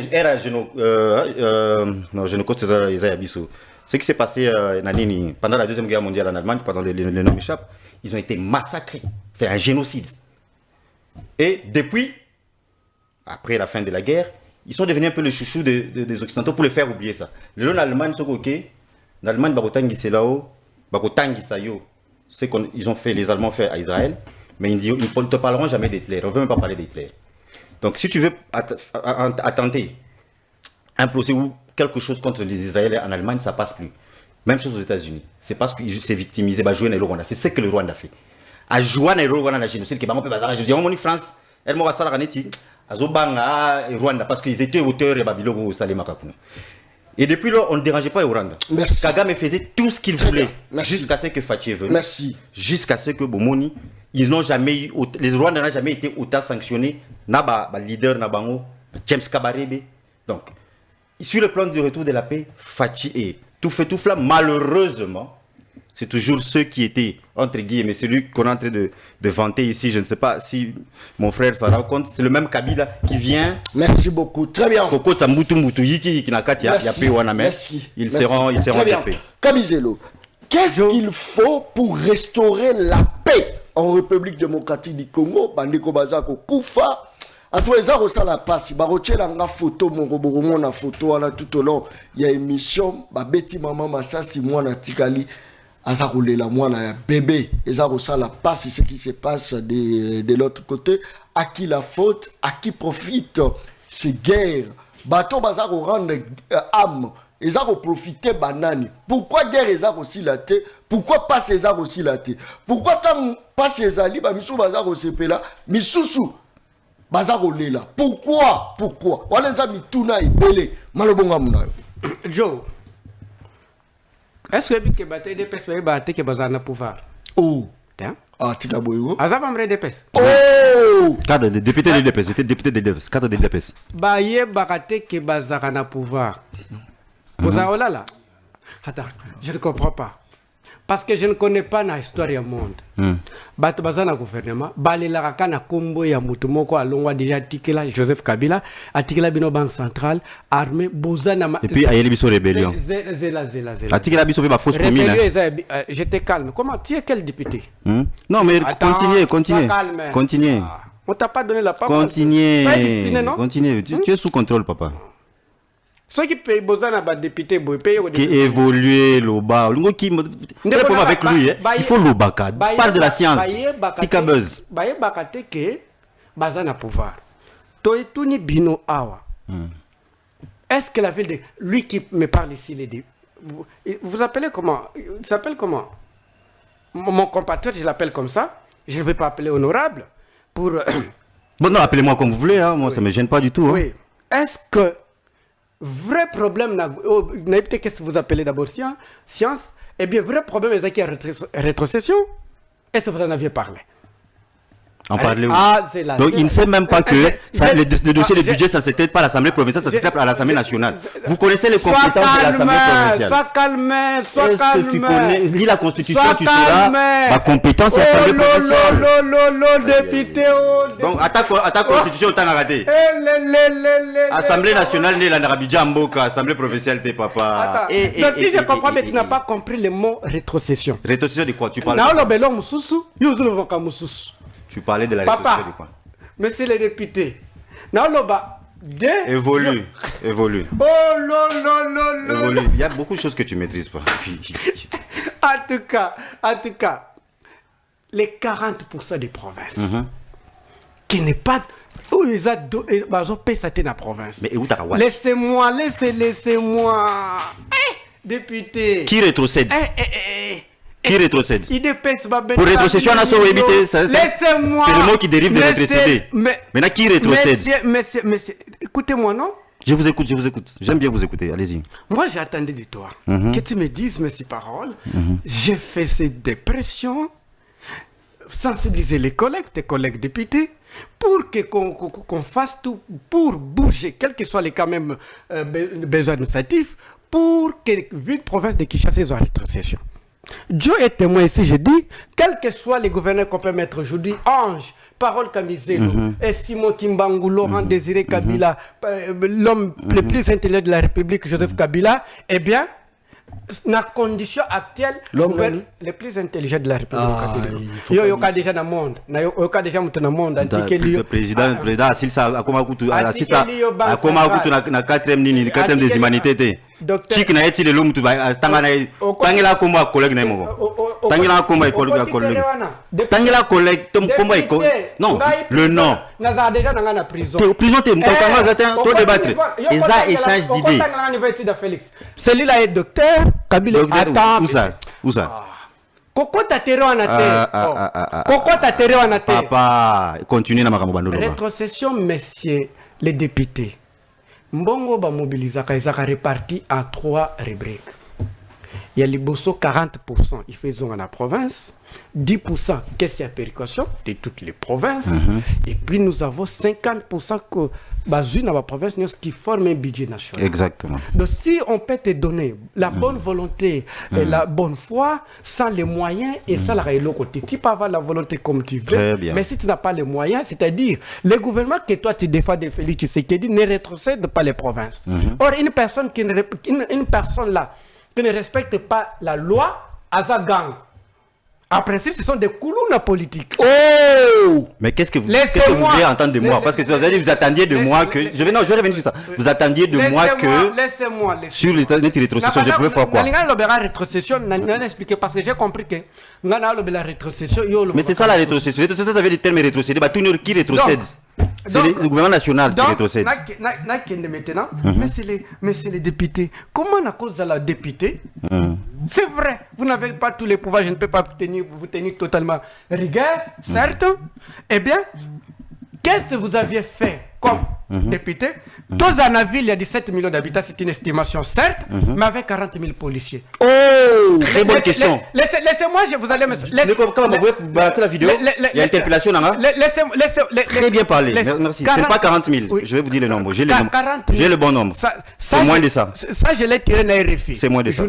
qui s'est passé pendant la Deuxième Guerre mondiale en Allemagne, pendant les noms m'échappent, ils ont été massacrés. C'est un génocide. Et depuis, après la fin de la guerre, ils sont devenus un peu le chouchou des Occidentaux pour les faire oublier ça. Le long d'Allemagne, l'Allemagne, c'est qu'ils ont fait, les Allemands ont fait à Israël, mais ils ne te parleront jamais d'Hitler. On ne veut même pas parler d'Hitler. Donc si tu veux attenter un procès ou quelque chose contre les Israéliens en Allemagne, ça ne passe plus. Même chose aux États-Unis. C'est parce qu'ils s'est victimisé, c'est ce que le Rwanda fait. À jouer dans le Rwanda, la génocide, qui est je dis, on France, elle m'a dit, Rwanda, parce qu'ils étaient auteurs et Babylone au Salé Makakuna. Et depuis là, on ne dérangeait pas le Rwanda. Merci. Kagame faisait tout ce qu'il voulait, jusqu'à ce que Fachi est venu. Merci. Jusqu'à ce que Bomoni, ils n'ont jamais eu, les Rwandais n'ont jamais été autant sanctionnés. Naba, leader Nabango, James Kabarebe. Donc, sur le plan du retour de la paix, Fachi est tout fait tout flamme. Malheureusement, c'est toujours ceux qui étaient, entre guillemets, celui qu'on est en train de vanter ici, je ne sais pas si mon frère s'en rend compte, c'est le même Kabila qui vient. Merci beaucoup, très bien. Koko Tamutu Mutu Yiki Kinakati, ils seront défaits. Kamizelo, qu'est-ce qu'il faut pour restaurer la paix en République démocratique du Congo? Bandeko Bazako Koufa. À tous les ans, ça la passe. Baroche la photo, mon robot, la photo, tout au long, il y a une émission, Betty Maman Massassi, moi, na Tikali. Azaroulé la moi la bébé et ça la passe ce qui se passe de l'autre côté, à qui la faute, à qui profite ces guerres bateau bazaro rendre âme et ça profiter banani. Pourquoi guerre et ça aussi la tête, pourquoi pas ces arbres aussi la tête, pourquoi tant pas ces ali ba misu bazaro sepela misusu bazaro lela, pourquoi wala za mituna ibele malobonga muna Joe. Est-ce que bataille des pes bataille que bazana pouvoir? Oh, tiens. ah tika boyo. Azabamre des pes. Oh, cadre de député de DPS, j'étais député de DPS, cadre de DPS. Baye bakate que bazana pouvoir. Ozaola là. Attends, je ne comprends pas. Parce que je ne connais pas l'histoire du monde. Bato bazana gouvernement, balela kana kombo ya mutu moko alongwa déjà tikela Joseph Kabila, atikela bino banque centrale, armée bozana et puis ayeli biso rébellion. Zela. Atikela biso ba fausse commune. J'étais calme. Comment tu es quel député? Non mais continuez. On t'a pas donné la parole. Continuez. Non? Continuez. Tu es sous contrôle papa. Ceux qui payent Bozana, député, qui évolue l'Oba. Avec lui, il faut l'Obaka. Parle de la science. Tika buzz. Baye bakate que Bazana pouvoir. Toetuni bino awa. Est-ce que la ville de lui qui me parle ici, vous appelez comment? Il s'appelle comment? Mon compatriote, je l'appelle comme ça. Je ne vais pas appeler honorable pour. Bon non, appelez-moi comme vous voulez. Hein. Moi, ça me gêne pas du tout. Oui. Est-ce que vrai problème, qu'est-ce que vous appelez d'abord science? Eh bien, vrai problème, c'est qu'il y a rétrocession. Est-ce que vous en aviez parlé? En parler où? C'est là. Donc il ne sait même pas que le dossier de budget, ça ne se traite pas à l'Assemblée provinciale, ça se traite à l'Assemblée nationale. Vous connaissez les compétences de l'Assemblée provinciale. Sois calme. Est-ce que tu connais, lis la Constitution, tu seras ma compétence à l'Assemblée provinciale. Député. Donc à ta Constitution, tu as raté. Assemblée nationale, n'est la Narabidja Mboka, Assemblée provinciale, t'es papa. Donc si je comprends, mais tu n'as pas compris le mot rétrocession. Rétrocession de quoi tu parles? Tu parlais de la rétrocession de quoi? Monsieur le député, évolue. Évolue. Il y a beaucoup de choses que tu maîtrises pas. En tout cas, les 40% des provinces qui n'est pas où ils ont payé ça dans la province. Mais où t'as laissez-moi. Député. Qui rétrocède? Qui rétrocède? Pour rétrocession, on a sauvé éviter. Laissez-moi. C'est le mot qui dérive de rétrocéder. Maintenant, qui rétrocède? Monsieur, écoutez-moi, non? Je vous écoute. J'aime bien vous écouter. Allez-y. Moi, j'attendais de toi que tu me dises mes ces paroles. J'ai fait cette dépression, sensibiliser tes collègues députés, pour qu'on fasse tout pour bouger, quels que soient les quand même besoins administratifs, pour que la ville province de Kinshasa soit en rétrocession. Joe est témoin ici, je dis, quels que soient les gouverneurs qu'on peut mettre aujourd'hui, Ange, Parole Kamizelo, et Simon Kimbangu, Laurent Désiré Kabila, l'homme le plus intelligent de la République, Joseph Kabila, eh bien, dans la condition actuelle, le plus intelligent de la République. Il y a déjà dans le monde. Il y a déjà dans le monde. Le président, s'il a na quatrième des humanités. Chic na eti le lomu tu tangela combat collègue na mo. Tangela combat collègue. Tangela collègue tom combat non, le nom. Naza déjà dans la prison. Prison te mtokanga zatin to débattre. Et ça échange d'idées. Celui-là est docteur Kabila attend. Où ça? Koko tatero anate. Koko tatero anate. Papa, continue na makambo bandolo. Rétrocession, messieurs les députés. Mbongo ba mobilisaka ezaka réparti en 3 rubriques. Il y a les bosso 40%, ils font dans la province, 10% caisse à péréquation de toutes les provinces, et puis nous avons 50% que basé dans la province qui forment un budget national. Exactement. Donc si on peut te donner la bonne volonté et la bonne foi, sans les moyens et sans la réalité côté, tu peux avoir la volonté comme tu veux, mais si tu n'as pas les moyens, c'est-à-dire le gouvernement que toi tu défends de Félix Tshisekedi ne rétrocède pas les provinces. Or une personne là qui ne respecte pas la loi, à sa gang. En principe, ce sont des coulouna politiques. Oh! Mais qu'est-ce que vous voulez entendre de moi? Parce que vous attendiez de moi que... Je vais revenir sur ça. Vous attendiez de moi que... Laissez-moi. Sur les rétrocessions, je pouvais faire quoi? La rétrocession, parce que j'ai compris que... La rétrocession... Mais c'est ça la rétrocession. Rétrocession, ça veut dire terme rétrocéder. Qui rétrocède? C'est le gouvernement national qui rétrocède. Maintenant, mais c'est les députés. Comment à cause de la députée, c'est vrai, vous n'avez pas tous les pouvoirs, je ne peux pas vous tenir totalement rigueur, certes. Eh bien, qu'est-ce que vous aviez fait comme député? Dans la ville, il y a 17 millions d'habitants, c'est une estimation, certes, mais avec 40 000 policiers. Oh, très bonne question. Laissez-moi, vous allez me... Quand vous voulez balancer la vidéo, il y a interpellation là. Très bien parlé, merci. Ce n'est pas 40 000, je vais vous dire le nombre. J'ai le bon nombre. C'est moins de ça. Ça, je l'ai tiré dans RFI. C'est moins de ça.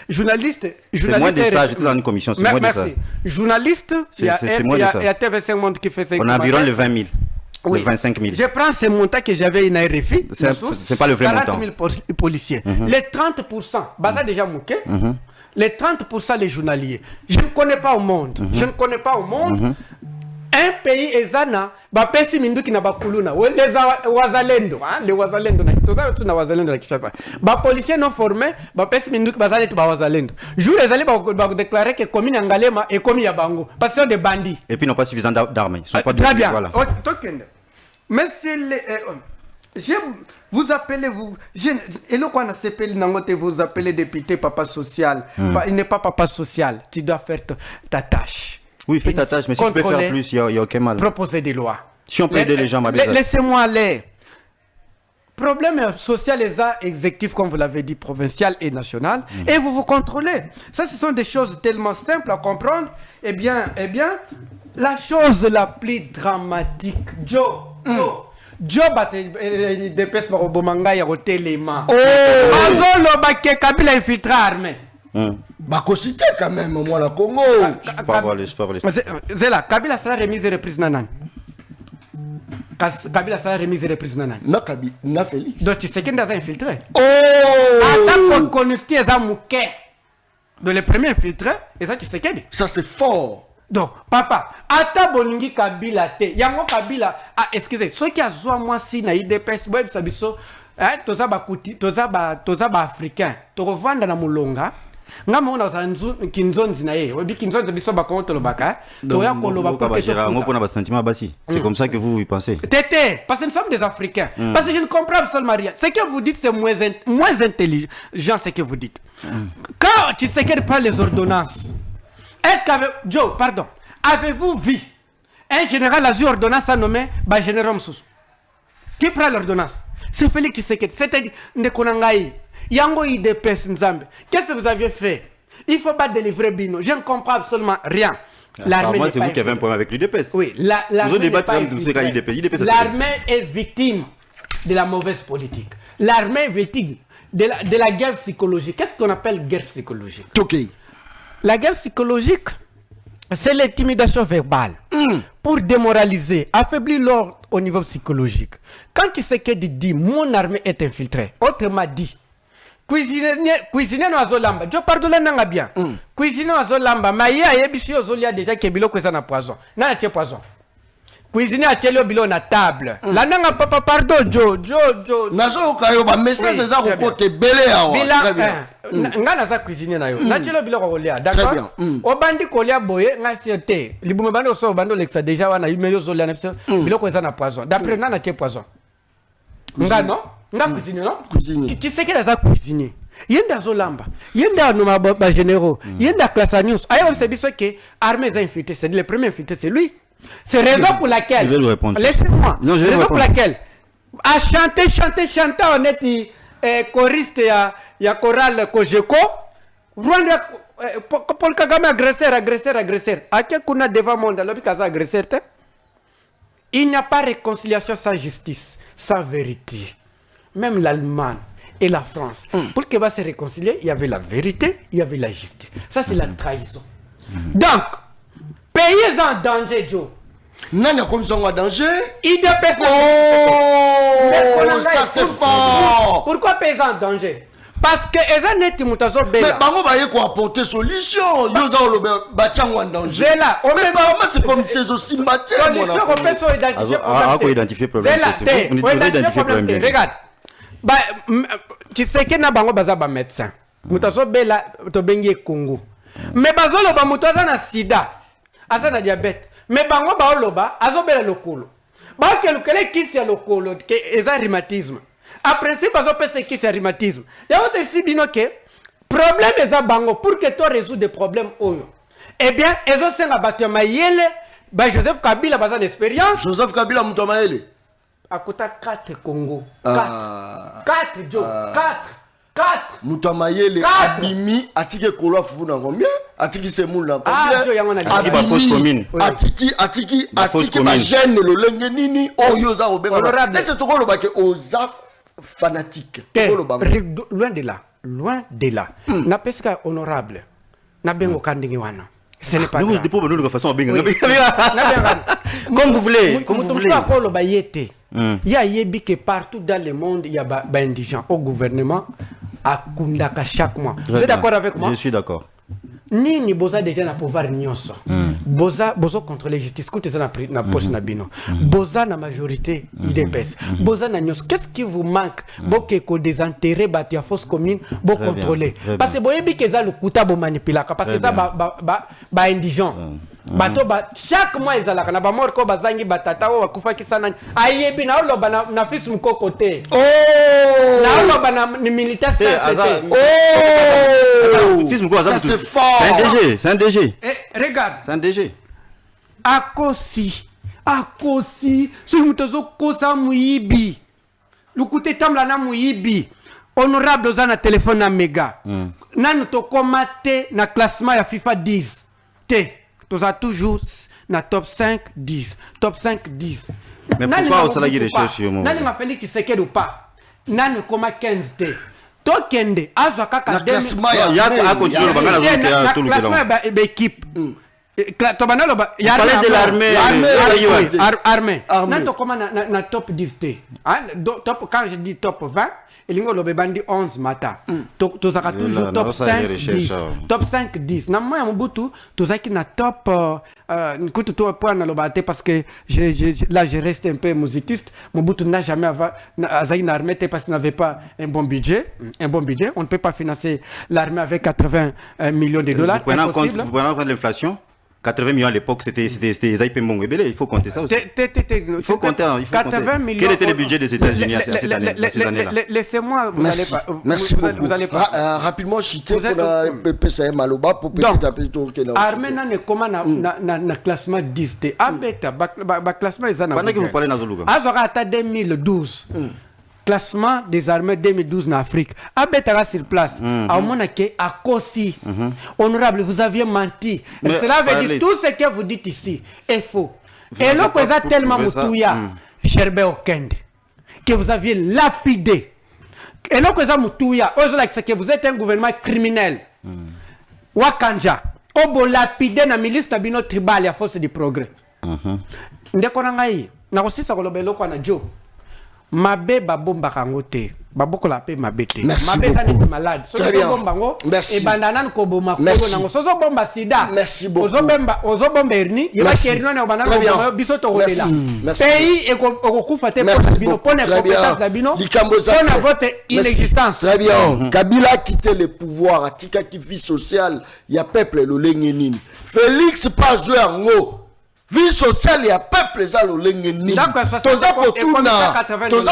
Journaliste. C'est moins de ça, j'étais dans une commission, c'est moins de ça. Merci. Journaliste, il y a TV5 Monde qui fait ça. On a environ les 20 000. Oui. 25 000. Je prends ce montant que j'avais une RFI. C'est pas le vrai montant. 40 000 policiers. Les 30%, Baza déjà mouké. Les 30% les journaliers. Je ne connais pas au monde. Je ne connais pas au monde. Un pays ezana, ba pesi minduki na bakuluna. Les wazalendo, les wazalendo na Kinshasa, na wazalendo na Kinshasa. Ba policiers non formés, ba pesi minduki bazali to ba wazalendo. Jour les allés ba déclarer que commune Ngalema est commis à Bango parce que sont des bandits. Et puis ils n'ont pas suffisamment d'armes. Ils sont pas très bien. Voilà. Mais c'est vous appelez et le quoi vous appelez député papa social. Il n'est pas papa social. Tu dois faire ta tâche. Oui, fais ta tâche, mais si tu peux faire plus, il n'y a aucun mal. Proposer des lois. Si on peut aider les gens, laissez-moi aller. Problème social et exécutif, comme vous l'avez dit, provincial et national, et vous vous contrôlez. Ça, ce sont des choses tellement simples à comprendre. Eh bien, la chose la plus dramatique, Joe dépêche par Obomanga ya hotelema. Azolo baké Kabila infiltré armé. Bakosité quand même moi la Congo. Je peux pas voir les. Zela Kabila sera remise et reprise nanan. Kabila sera remise et reprise nanan. Na Kabila na Félix. Donc tu sais qu'il a infiltré. Oh. Attends qu'on connaisse qui est amouké. Donc le premier infiltré, et ça tu sais qu'il. Ça c'est fort. Donc, papa, ata boningi Kabila te. Yango Kabila, excusez, ceux qui a zoa moi si na IDPS, web sabiso, toza ba africain, to revanda na mulonga, nga mona za kinzonzi na ye obi kinzonzi biso ba ko to lobaka to ya ko loba pour que c'est comme ça que vous pensez. Tété, parce que nous sommes des Africains. Parce que je ne comprends absolument rien. Ce que vous dites, c'est moins intelligent, ce que vous dites. Quand tu sais qu'elle parle les ordonnances, est-ce qu'avez... Joe, pardon. Avez-vous vu un général a eu ordonnance à nommer général Msous? Qui prend l'ordonnance? C'est Félix Tshisekedi. C'est-à-dire, Ndekonangaï, Yango IDPS Nzambe. Qu'est-ce que vous aviez fait? Il ne faut pas délivrer Bino. Je ne comprends absolument rien. Moi, c'est vous qui avez un problème avec l'UDPS. Oui, l'armée est victime de la mauvaise politique. L'armée est victime de la guerre psychologique. Qu'est-ce qu'on appelle guerre psychologique? Okay. La guerre psychologique, c'est l'intimidation verbale pour démoraliser, affaiblir l'ordre au niveau psychologique. Quand Tshisekedi dit mon armée est infiltrée, autrement dit, cuisiner no azolamba jo pardonne nanga bien cuisiner no azolamba maya yebisi ozolia déjà ke biloko eza na poison na tie poison cuisiner a telo bilo na table la nanga papa pardon jo nazo kayo ba message eza ko kote belé awa nga na za cuisiner na yo na telo biloko kolia d'accord obandi kolia boye nga tiete libume bando so bando lexa déjà wana yumeyo zolia na biloko eza na poison d'après na tie poison nga non nga cuisiner non qui sait que la cuisiner yenda zolamba yenda no ba généraux yenda classe news ayo on se dit que armée est infiltrée, c'est le premier infiltré, c'est lui. C'est raison pour laquelle je vais lui répondre. Laissez-moi. Raison pour laquelle à chanter on est choriste ya chorale Kojeko Rwanda Paul Kagame agresseur ake kuna devant monde lobi kaza agresseur. Il n'y a pas réconciliation sans justice, sans vérité. Même l'Allemagne et la France, pour qu'ils va se réconcilier, il y avait la vérité, il y avait la justice. Ça, c'est la trahison. Donc, pays en danger, Joe. Nani a commis en danger? IDPS. Oh, ça c'est fort. Pourquoi pays en danger? Parce que eza neti mutazo bela. Mais bango ba yeko apporter solution. Yoza olobe bachango en danger. Zela, mais bango c'est comme ces aussi matin. Solution on peut so identifier problème. Ko identifier problème. Vous identifier problème. Regarde. Ba tu sais que na bango baza ba médecin. Mutazo bela to bengi Congo. Mais bazolo ba mutazo na sida. Asa na diabète. Mais bango ba oloba azobela lokolo. Ba ke lokele kisi ya lokolo ke eza rhumatisme. A principe bazo pese kisi ya rhumatisme. Ya wote si bino ke problème eza bango pour que toi résoudre des problèmes oyo. Eh bien, ezo senga bato mayele ba Joseph Kabila baza d'expérience. Joseph Kabila muto mayele. Akota 4 Congo. 4 Joe. 4 Mutamayele abimi atiki kolwa fufu na combien atiki semoul na combien Joe yango na ba fausse commune atiki ba jeune le lenge nini oyo za obenga laisse to koloba ke oza fanatique koloba loin de là na pesika honorable na bengo kandingi wana ce n'est pas nous de pour nous de façon benga comme vous voulez koloba yete ya yebi que partout dans le monde il y a ba indigents au gouvernement à Kundaka chaque mois. Vous êtes d'accord avec moi? Je suis d'accord. Nini boza déjà na pouvoir nyonso. Boza contrôler justice côté ça na poche na bino. Boza na majorité IDPS. Boza na nyonso. Qu'est-ce qui vous manque? Boke ko désenterrer batia fausse commune, bo contrôler. Parce que boyebi que ça le kuta bo manipuler parce que ça ba indigent. Bato chaque mois ezalaka na ba mort ko bazangi batata o bakufa kisana ayebi na oloba na fils mukoko te na oloba na militaire te fils mukoko ça c'est fort c'est un DG regarde c'est un DG akosi si mutozo kosa muibi lukute tamla na muibi honorable za na téléphone na mega nanu to komate na classement ya FIFA 10 te tous a toujours na top 5 10 top 5 10 mais pourquoi on s'allait rechercher mon nani ma Félix Tshisekedi ou pas nani koma 15 te to kende azwa kaka na classement ya a continuer le bangala zo ke tout le classement ba équipe Il y a de l'armée. Armée. Nanto comment na top 10 t. Top quand je dis top 20, il y a le bandi 11 mata. Tu as toujours top 5 10. Top 5 10. Na moi Mobutu, tu as qui na top écoute toi point na lobate parce que là je reste un peu musiciste. Mobutu n'a jamais une armée parce qu'il n'avait pas un bon budget. On ne peut pas financer l'armée avec 80 millions de dollars. Vous prenez en compte l'inflation? 80 millions à l'époque, c'était Zaïpe Mbongo. Il faut compter ça aussi. Il faut compter. 80 millions. Quel était le budget des États-Unis à ces années-là? Laissez-moi, vous allez pas. Merci beaucoup. Vous allez pas. Rapidement, Chité pour la PPCM Maloba pour petit à petit tourner. Armée n'a comment na classement 10 t. Abeta, ba classement ils en ont. Pendant que vous parlez dans Zoluga. Azora ata 2012. Classement des armées 2012 en Afrique. Abetara sur place. À mon avis, à Kossi. Honorable, vous aviez menti. Et cela veut dire tout ce que vous dites ici est faux. Et là, vous avez tellement moutouya, Gerbe Okende, que vous aviez lapidé. Et là, vous avez moutouya, que vous êtes un gouvernement criminel. Wakanja, obo lapidé na milice tabino tribal ya force du progrès. Ndekonangai, na aussi ça kolobelo kwa na jo. Mabe babomba kangote baboko la pe mabete mabe ça malade so bomba ngo e bandana ko boma ko nango so bomba sida merci beaucoup ozo bomba erni yeba kerno na bandana ko biso to golela pays e ko kufa te pour bino pone compétence da bino pone votre inexistence. Très bien. Kabila a quitté le pouvoir atika ki vie sociale ya peuple lo lengenini Félix pas jouer en haut. Vie sociale ya peuple za lo lengeni. Toza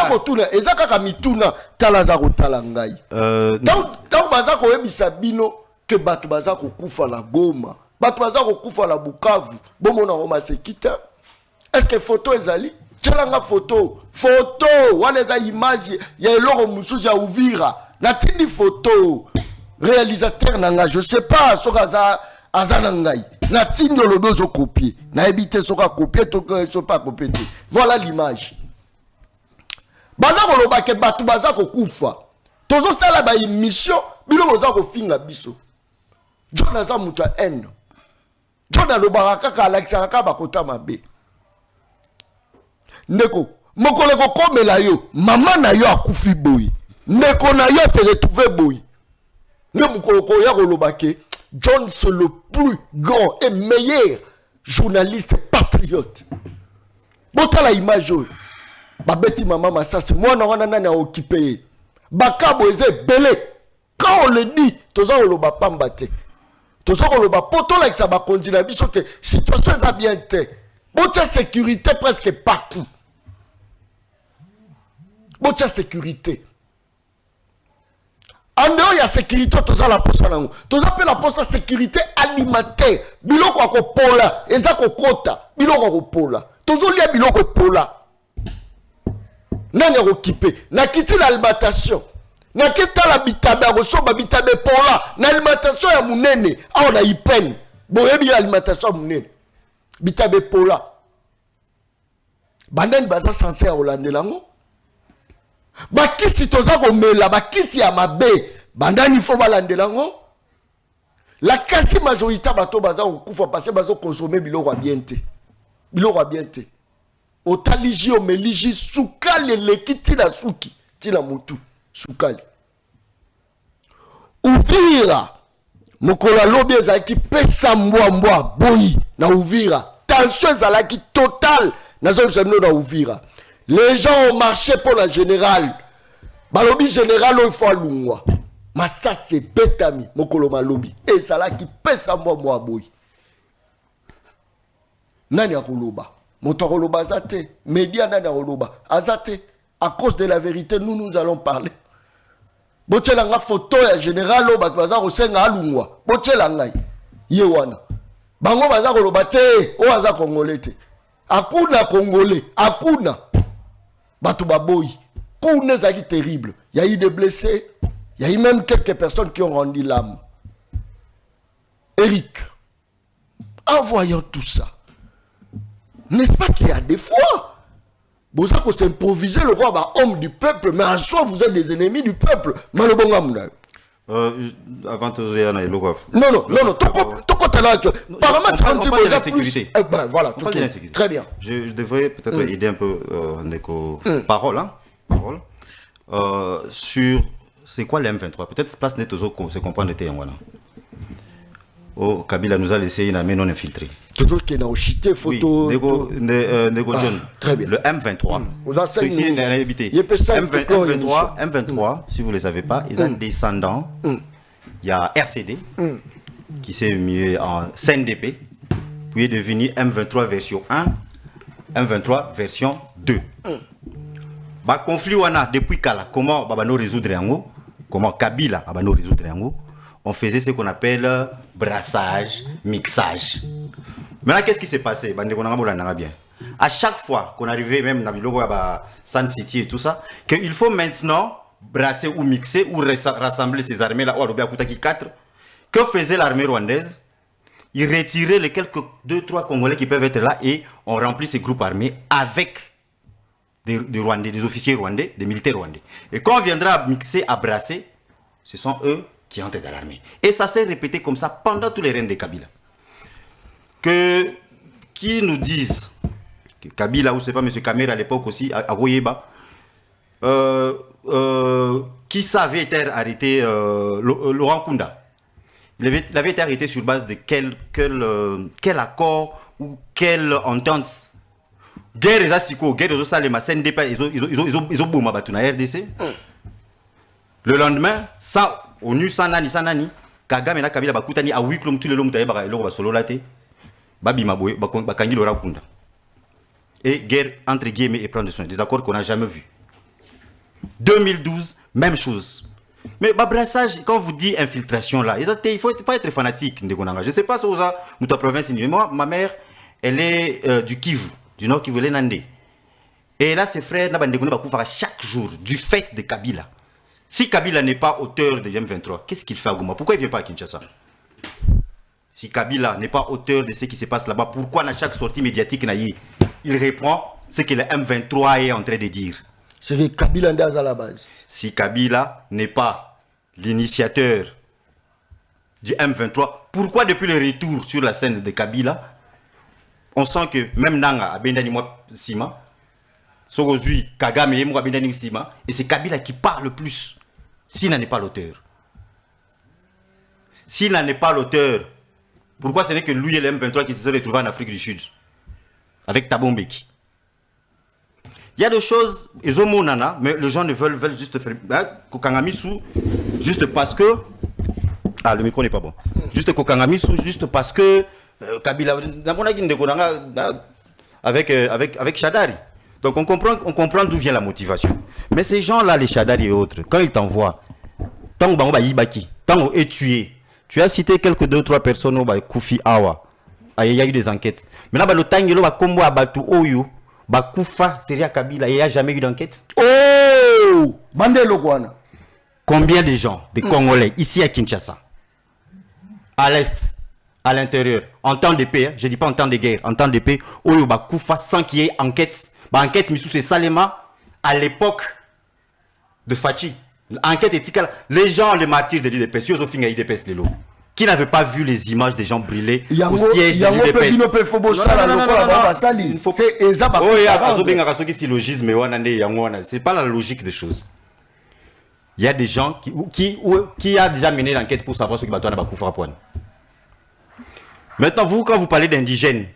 kotuna eza kaka mituna tala za kotala ngai. Donc baza ko yebisa bino ke bato baza ko kufa la Goma. Bato baza ko kufa la Bukavu. Bomona ngoma sekita. Est-ce que photo ezali? Tchelanga photo. Photo wana za image ya eloko mususu ya Uvira. Na tindi photo. Réalisateur nanga je sais pas soka za azana ngai. Na tindo le dozo copier. Na éviter soka copier to que so pas copier. Voilà l'image. Baza ko loba ke batu baza ko kufa. Tozo sala ba émission bilo baza ko finga biso. Jona za muta en. Jona lo baraka ka Alexa ka ba kota mabe. Ndeko mokole ko komela yo mama na yo akufi boy. Ndeko na yo se retrouver boy. Ne mokolo ko ya ko loba ke John, c'est le plus grand et meilleur journaliste patriote. Bota la image. Babeti maman Massas, moi on a occupé. Bakabo eze belé. Quand on le dit, toza on le ba pambate. Toza on le ba poto like ça ba continue biso que situation ça bien té. Bota sécurité presque partout. Bota sécurité. En dehors, il y a sécurité, tout la poste nango. Tout ça la poste sécurité alimentaire. Biloko ko pola, ezako kota. Biloko ko pola. Toujours lié biloko pola. Nani occupé. Na kiti l'alimentation. Na kita la bitabe ko ba bitabe pola. Na alimentation ya munene. A on a ipen. Boyebi alimentation munene. Bitabe pola. Bandani baza censé a Hollande lango. Bakisi toza komela bakisi ya mabe bandani fo balandela ngo la quasi majorité bato baza okufa passer bazo consommer biloko bienté otaliji o meliji sukali lekiti na suki tina mutu sukali Uvira mokola lobi ezaki pesa mbwa boyi na Uvira tension ezalaki total na zone semno na Uvira. Les gens ont marché pour la générale. Balobi général, il faut alungwa. Mais ça, c'est bétami. Mokolo malobi. Et ça là qui pèse à moi, boy. Nani akoloba. Motoroloba azate. Média nani akoloba. Azate. À cause de la vérité, nous allons parler. Bochelanga photo ya général, batwaza kosenga alungwa. Bochelanga. Yewana. Bango baza koloba te. O aza congolais te. Akuna congolais. Akuna. Batou baboy. Koune zaki terrible. Il y a eu des blessés. Il y a eu même quelques personnes qui ont rendu l'âme. Eric, en voyant tout ça, n'est-ce pas qu'il y a des fois, vous avez s'improviser le roi bah, homme du peuple, mais en soi vous êtes des ennemis du peuple. Avant de dire, non. Toko Par match, on parle de l'insécurité. Voilà, On parle de l'insécurité. très bien. Je devrais peut-être aider un peu Ndeko. Parole, hein. Parole. Sur c'est quoi le M23? Peut-être place net aux autres, se comprendre de voilà. Oh, Kabila nous a laissé une armée non infiltrée. Toujours qu'il y a une chité photo. Oui, Nego John. Très bien. Le M23. Vous avez ça, ici, M23, si vous ne le savez pas, ils ont descendants. Il y a RCD qui s'est mis en CNDP, puis est devenu M23 version 1, M23 version 2. Bah, conflit on a depuis Kala, comment nous résoudre en haut, comment Kabila nous résoudre en haut, on faisait ce qu'on appelle brassage, mixage. Maintenant, qu'est-ce qui s'est passé? À chaque fois qu'on arrivait, même dans Sun City et tout ça, qu'il faut maintenant brasser ou mixer ou rassembler ces armées-là, que faisait l'armée rwandaise? Ils retiraient les quelques 2-3 Congolais qui peuvent être là et on remplit ces groupes armés avec des Rwandais, des officiers rwandais, des militaires rwandais. Et quand on viendra mixer, à brasser, ce sont eux qui entrent dans l'armée. Et ça s'est répété comme ça pendant tous les règnes de Kabila. Qui nous disent que Kabila, ou c'est pas M. Kamera à l'époque aussi, à Goyeba, qui savait être arrêté, Laurent Kunda. Il avait été arrêté sur base de quel accord ou quelle entente. Guerre les asiko, guerre les salema, CNDP, ils ont boumé à la RDC. Le lendemain, ça, ONU, sans nani, Kagame et Kabila bakutani à 8 km tous les longs taïba et l'eau va solo laté. Babi Maboué, Bakangi Laurent Kunda. Et guerre entre guillemets et prendre soin. Des accords qu'on n'a jamais vus. 2012, même chose. Mais brassage, quand vous dites infiltration là, il faut pas être fanatique. Je ne sais pas si vous avez ta province. Mais moi, ma mère, elle est du Kivu, du Nord Kivu, elle est Nandé. Et là, ses frères, chaque jour, du fait de Kabila. Si Kabila n'est pas auteur de M23, qu'est-ce qu'il fait à Goma? Pourquoi il ne vient pas à Kinshasa? Si Kabila n'est pas auteur de ce qui se passe là-bas, pourquoi à chaque sortie médiatique, il reprend ce que le M23 est en train de dire? C'est que Kabila est à la base. Si Kabila n'est pas l'initiateur du M23, pourquoi depuis le retour sur la scène de Kabila, on sent que même Nanga a Bendani Sima, Sogozui, Kagame et Bendani Sima, et c'est Kabila qui parle le plus, s'il n'en est pas l'auteur. S'il n'en est pas l'auteur, pourquoi ce n'est que lui et le M23 qui se sont retrouvés en Afrique du Sud, avec Thabo Mbeki? Il y a des choses, ils ont mon nana, mais les gens ne veulent juste faire. Kokangamisou, juste parce que. Ah, le micro n'est pas bon. Juste Kokangamisou, juste parce que. Kabila, avec Chadari. Donc on comprend d'où vient la motivation. Mais ces gens-là, les Chadari et autres, quand ils t'envoient, tant que est tué, tu as cité quelques 2-3 personnes au Koufi Awa. Il y a eu des enquêtes. Maintenant, le Tangelo va combo à Batu Oyu. Bakoufa, Seria Kabila, il n'y a jamais eu d'enquête. Oh! Bandelo Kwana. Combien de gens, des Congolais, ici à Kinshasa, à l'est, à l'intérieur, en temps de paix, je ne dis pas en temps de guerre, en temps de paix, Oyo Bakoufa sans qu'il y ait enquête. Enquête, Missou, c'est Salema, à l'époque de Fachi. Enquête éthique, les gens, les martyrs de l'IDPS, ils ont fini à l'IDPS, les lots. Qui n'avait pas vu les images des gens briller au siège de l'UDPS? C'est pas la logique des choses. Il y a des gens qui a déjà mené l'enquête pour savoir ce qui va tourner à Bakoufra. Maintenant, vous, quand vous parlez d'indigènes,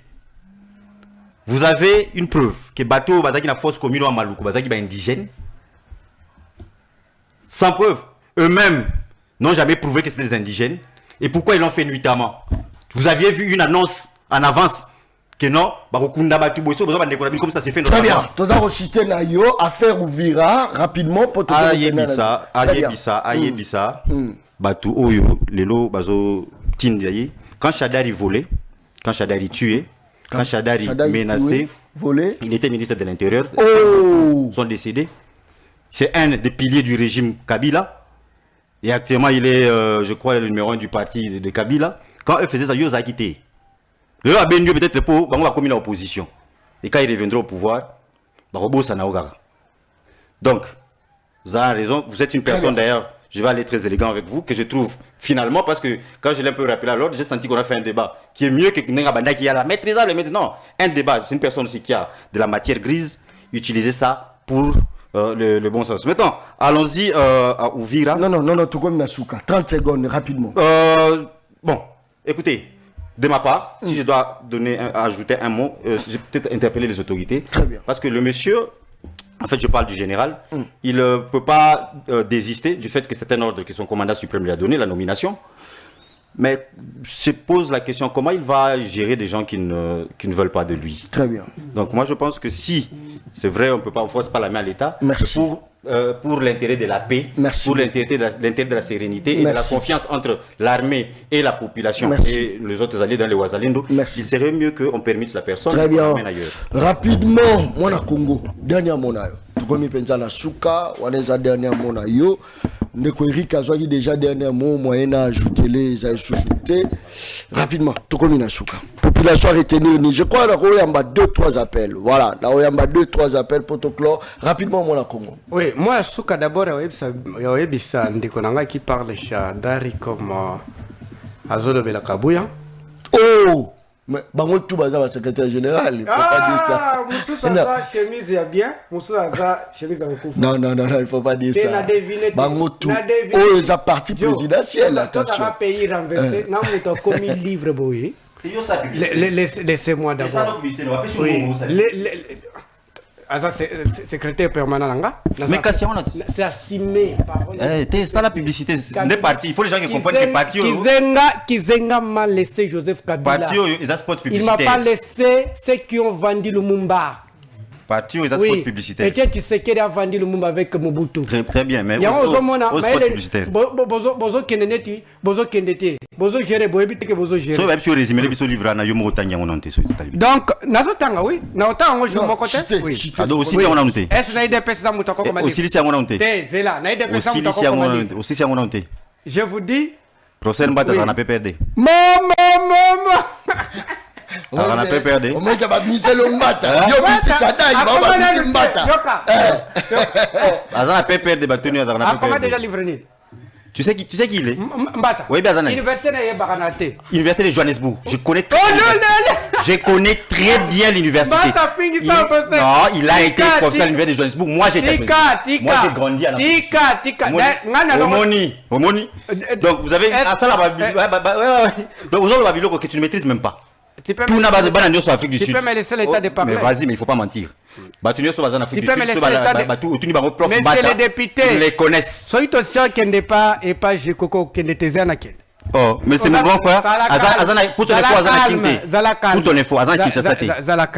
vous avez une preuve que Bato Bazaki na force commune à Maluku, Bazaki est indigène. Sans preuve. Eux-mêmes n'ont jamais prouvé que c'était des indigènes. Et pourquoi ils l'ont fait nuitamment? Vous aviez vu une annonce en avance que non, comme ça s'est fait. Très bien. Tu as cité Nayo, affaire ouvira rapidement pour te Ayebisa, Batu Oyo, Lelo, Bazo, Tindiaye. Quand Chadari volait, quand Chadari tuait, quand Chadari menacé, volé, il était ministre de l'Intérieur. Oh! Ils sont décédés. C'est un des piliers du régime Kabila. Et actuellement, il est, je crois, le numéro 1 du parti de Kabila. Quand eux faisaient ça, ils ont quitté. Eux, à Benio, peut-être, on va commis l'opposition. Et quand il reviendra au pouvoir, ça n'a pas. Donc, vous avez raison. Vous êtes une personne, d'ailleurs, je vais aller très élégant avec vous, que je trouve finalement, parce que quand je l'ai un peu rappelé à l'ordre, j'ai senti qu'on a fait un débat qui est mieux que Nengabanda qui a la maîtrisable. Non, un débat, c'est une personne aussi qui a de la matière grise, utilisez ça pour le bon sens. Maintenant, allons-y à Uvira. Non, tout comme Nasuka. 30 secondes, rapidement. Bon, écoutez, de ma part, si je dois ajouter un mot, j'ai peut-être interpellé les autorités. Très bien. Parce que le monsieur, en fait, je parle du général, il ne peut pas désister du fait que c'est un ordre que son commandant suprême lui a donné, la nomination. Mais je pose la question, comment il va gérer des gens qui ne veulent pas de lui? Très bien. Donc moi, je pense que si, c'est vrai, on ne force pas la main à l'État, pour l'intérêt de la paix, pour l'intérêt de la sérénité et de la confiance entre l'armée et la population et les autres alliés dans les Ouazalendo, il serait mieux qu'on permette la personne de l'amène ailleurs. Rapidement, moi, na Congo, dernier mot, tout comme il pense à la Souka, on est à dernier mot, Ndeko Eric Azwaki déjà dernier mot, moyen à ajouter les sociétés. Rapidement, tout comme il Souka. Population à retenir, je crois qu'il y a 2-3 appels. Voilà, là il y a 2-3 appels pour te clore. Rapidement, moi, la Congo. Oui, moi, Souka d'abord, il y a Bisa Ndekonanga qui parle d'Ari comme Azodo Belakabouya. Oh! Mais bango tout bazar le secrétaire général, il faut pas dire ça. Ah, Moussou Saza chemise est bien, Moussou Saza chemise à beaucoup. Non, il faut pas dire ça. Bango tout. Oh, ils ont parti présidentiel, attention. Dans un pays renversé, n'a pas commis livre boy. Laissez-moi d'abord. Secrétaire permanent mais Kassia, c'est assumé. C'est ça la publicité. Des partis, il faut les gens qui comprennent que parti. Kizenga m'a laissé Joseph Kabila. Il m'a pas laissé ceux qui ont vendu Lumumba. Parti aux sports publicitaires. Et tu sais qu'il a vendu Lumumba avec Mobutu. Très bien, mais aux sports publicitaires. Bozo Kendeti, Bozo Kendeti, Bozo Géré, Boébite que Bozo Géré. So, même si on résume les bisous livres, on a eu mon tanga on a noté. Donc, Nazotanga, oui. Naotanga, je m'en côté. Oui. Ado aussi, on a noté. Est-ce que naïde pesa mutako comme aussi, si on a noté. Zela, naïde pesa mutako comme aussi, si on a noté. Je vous dis. Professeur Mbata, on a pas perdu. Maman. On a pas perdu. On m'a dit que misé le Mbata. Yo, c'est ça, il va misé Mbata. On a pas perdu, on a pas perdu. Comment déjà livré? Tu sais qui il est? Mbata. Oui, Bazana. Université de Baranate. Université de Johannesburg. Je connais très bien l'université. Non, il a été professeur à l'université de Johannesburg. Moi, j'ai été moi, j'ai grandi à la Tika. Omoni. Donc, vous avez donc vous avez le Babylone que tu ne maîtrises même pas. Tout n'a pas de banane sur l'Afrique du Sud. Tu peux me laisser l'état de parler. Mais vas-y, mais il ne faut pas mentir. Tu peux me laisser l'état de... Mais c'est les députés. Ils les connaissent. Soyez aussi qu'il n'est pas et pas Jekoko qui n'était Zanaken. Oh, mais c'est mon grand frère. Pour ton info, Azana Kinte. Pour ton info, Azana Kinshasa.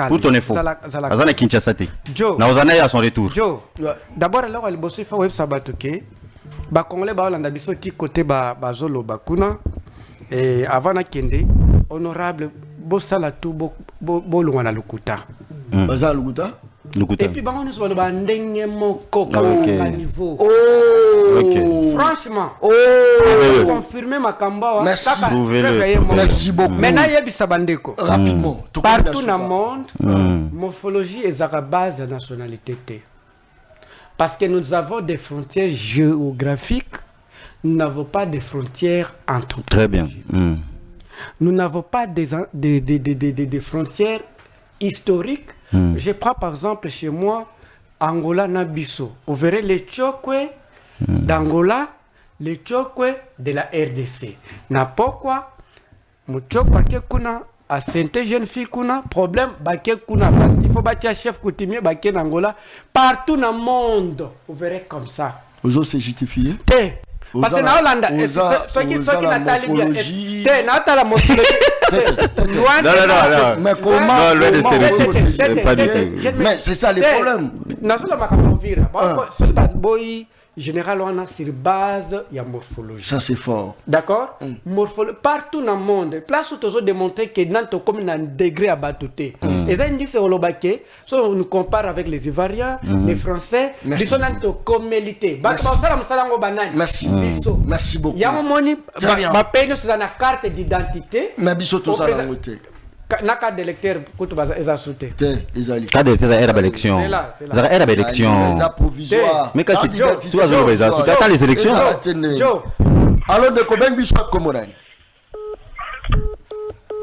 Pour ton info, Azana Kinshasa. Joe. Naozana est à son retour. Joe. D'abord, alors, elle bosse fa web sabatuke. Ba Congolais ba Holanda biso ti côté ba Zolo bakuna. Et avant na kende, honorable Bossala tout bo lungana lukuta. Baza lukuta? Et puis bango nous ba ndenge moko ka niveau. Oh. Franchement. Oh. Confirmer ma kamba. Merci beaucoup. Maintenant yebisa bandeko. Rapidement. Partout dans le monde, morphologie est à la base de la nationalité. Parce que nous avons des frontières géographiques, nous n'avons pas de frontières anthropologiques. Très bien. Nous n'avons pas des frontières historiques. Je prends par exemple chez moi, Angola Nabiso. Vous verrez les Tchokwe d'Angola, les Tchokwe de la RDC. Na pourquoi Mouchokwe kuna à Sainte jeune fille kuna problème baké kuna il faut bâtir chef coutumier baké d'Angola partout dans le monde. Vous verrez comme ça. Vous osez justifier? Parce que na Hollande, ceux qui n'attendent bien, la morphologie. Non. Mais comment? Loin des stéréotypes. Pas du tout. Mais c'est ça les problèmes. Général, on a sur base, il y a morphologie. Ça c'est fort. D'accord? Partout dans le monde, place où tu as démontré que dans ton commune, un degré à batouté. Et ça, dit c'est Olobaké, si on nous compare avec les Ivoiriens, les Français, ils sont dans ton communauté. Merci. Merci beaucoup. Il y a un moment, ma peine, c'est une carte d'identité. Mais biso tout ça dans côté. na carte d'électeur kutu baza eza soute Te, Ezali. Cadre de era élection. C'est là. Era élection. Les provisoires. Mais quand Carte d'identité tu vas jouer les provisoire. attends les élections. Joe Allô, de combien de Bishop Komodani?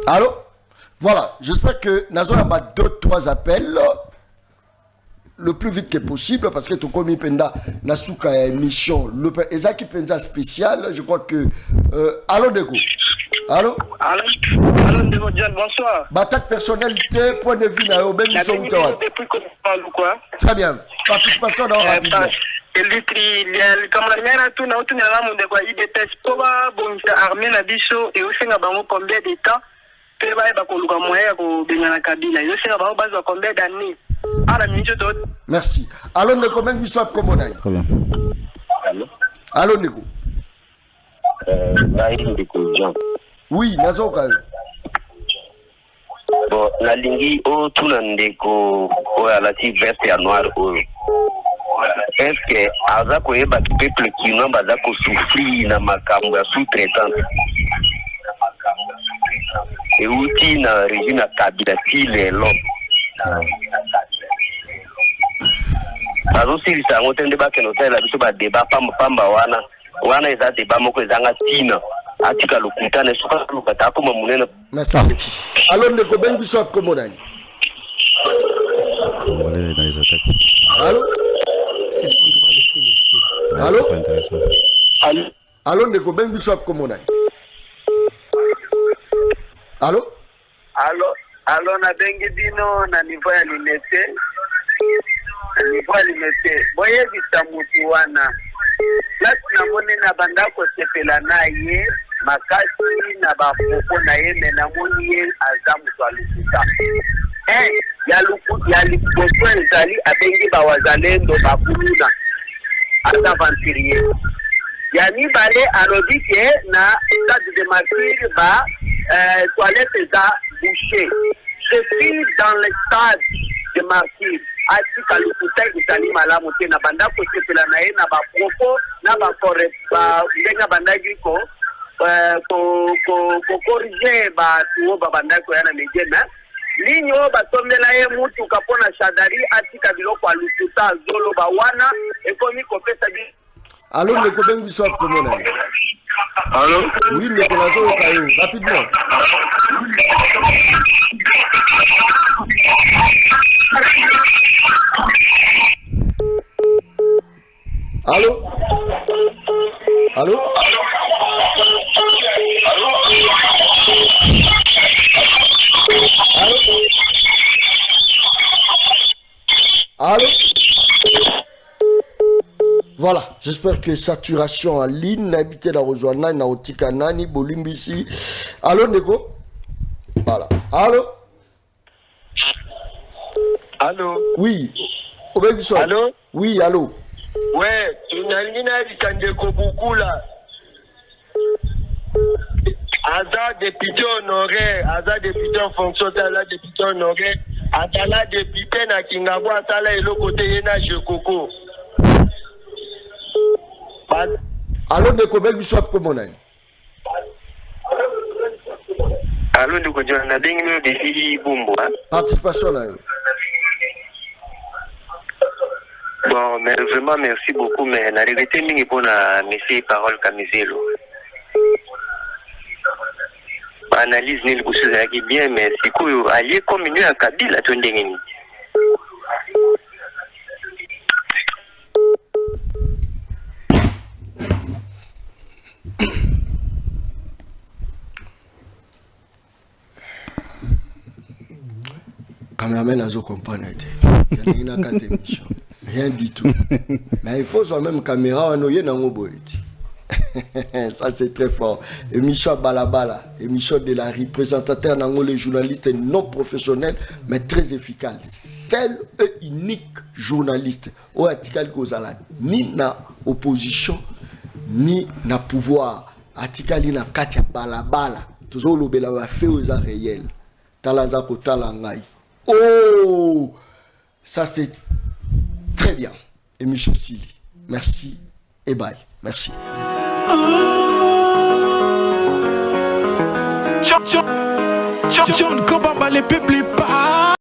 Allô? Voilà, j'espère que Nazo a 2-3 appels le plus vite que possible parce que tout comme Penda Nasuka émission le Ezaki Penda spécial, je crois que allô Deko. Allô? Allô Deko John, bonsoir. Bataille personnalité, point de vue na ben mission depuis qu'on parle quoi? Très bien. Participation dans rapidement. Elitri comme la mère tout na tout na monde quoi IDPS poba bon armée na biso et aussi na bango combien de temps? Peba ba ko luka moya ko bengana kabila. Yo singa bango bazo combien d'années? Merci. Allô, Neko, même Bishop Komodani. Très bien. Allô, Neko. Oui, Nazo Kayo. Bon, la lingi o tuna ndeko o alati veste ya noir o. Est-ce que aza ko eba peuple qui non baza ko souffrir na makambo ya sous-traitance? Et uti na régime ya Kabila file lo. azosilisa yango te nde bakende kosalela biso badeba pamba wana eza deba moko ezanga ntina atika lokutana esoka luka taakoma monene. Merci. Alors ndeko bengi biso akomodani. Allô? Allô? Allô ndeko bengi biso akomodani. Allô? Allô na bengi dino na niveau ya limete. Boye bisamuti wana lati na mone na bandako sepela na ye makasi na bafoko na ye mena moni ye aza mutu alukuta ya liboso ezali abengi bawazalendo bakuluna aza aventurier ya mibale alobi ke na stade de martyr ba toilette eza bouché. Je suis dans le stade de martyr atika lukuta itali malamu te na banda ko sepela na ye na ba propos na ba ndenga bandaki ko corriger ba tuo ba banda ko yana mejena linyo ba tombela ye mutu kapona shadari atika biloko alukuta zolo ba wana ekomi ko pesa bi. Allô ndeko bengi biso akomona. Allô? Oui ndeko Nazo Kayo rapidement. Allô? Allô? Allô? Voilà, j'espère que saturation en ligne, n'habitez la rejoindre, na otika nani, bolimbisi. Allô, Neko? Voilà. Allô? Allô? Oui. Allô? Oui, allô? Ouais, tu n'as rien dit quand Ndeko Bukula. Aza député honoré, Aza député en fonction de la député honoré, Atala député na Kingabo Atala et le côté Yena Jekoko. Allô, Ndeko Bel Bishop Komonani. Allô, Ndeko John, na bengi no défi Bumbo. Participation là. Bon, mais vraiment merci beaucoup, mais la vérité mingi pona monsieur Parole Kamizelo. Analyse ni libusu zaki bien, mais sikoyo allié communier à Kabila tondengeni. Cameraman a comprendre. Il n'y a qu'à émission. Rien du tout. Mais il faut soi-même caméra en oyer dans mon boliti. Ça c'est très fort. Émission Balabala, émission de la représentateur dans les journalistes non professionnels mais très efficace. Seul et unique journaliste au article Kozala ni na opposition ni na pouvoir. Article na Katia Balabala. Toujours le bela va faire aux réel. Talaza ko talangai. Oh, ça c'est très bien. Émission Sili. Merci et bye. Merci. John Kobamba les peuples pas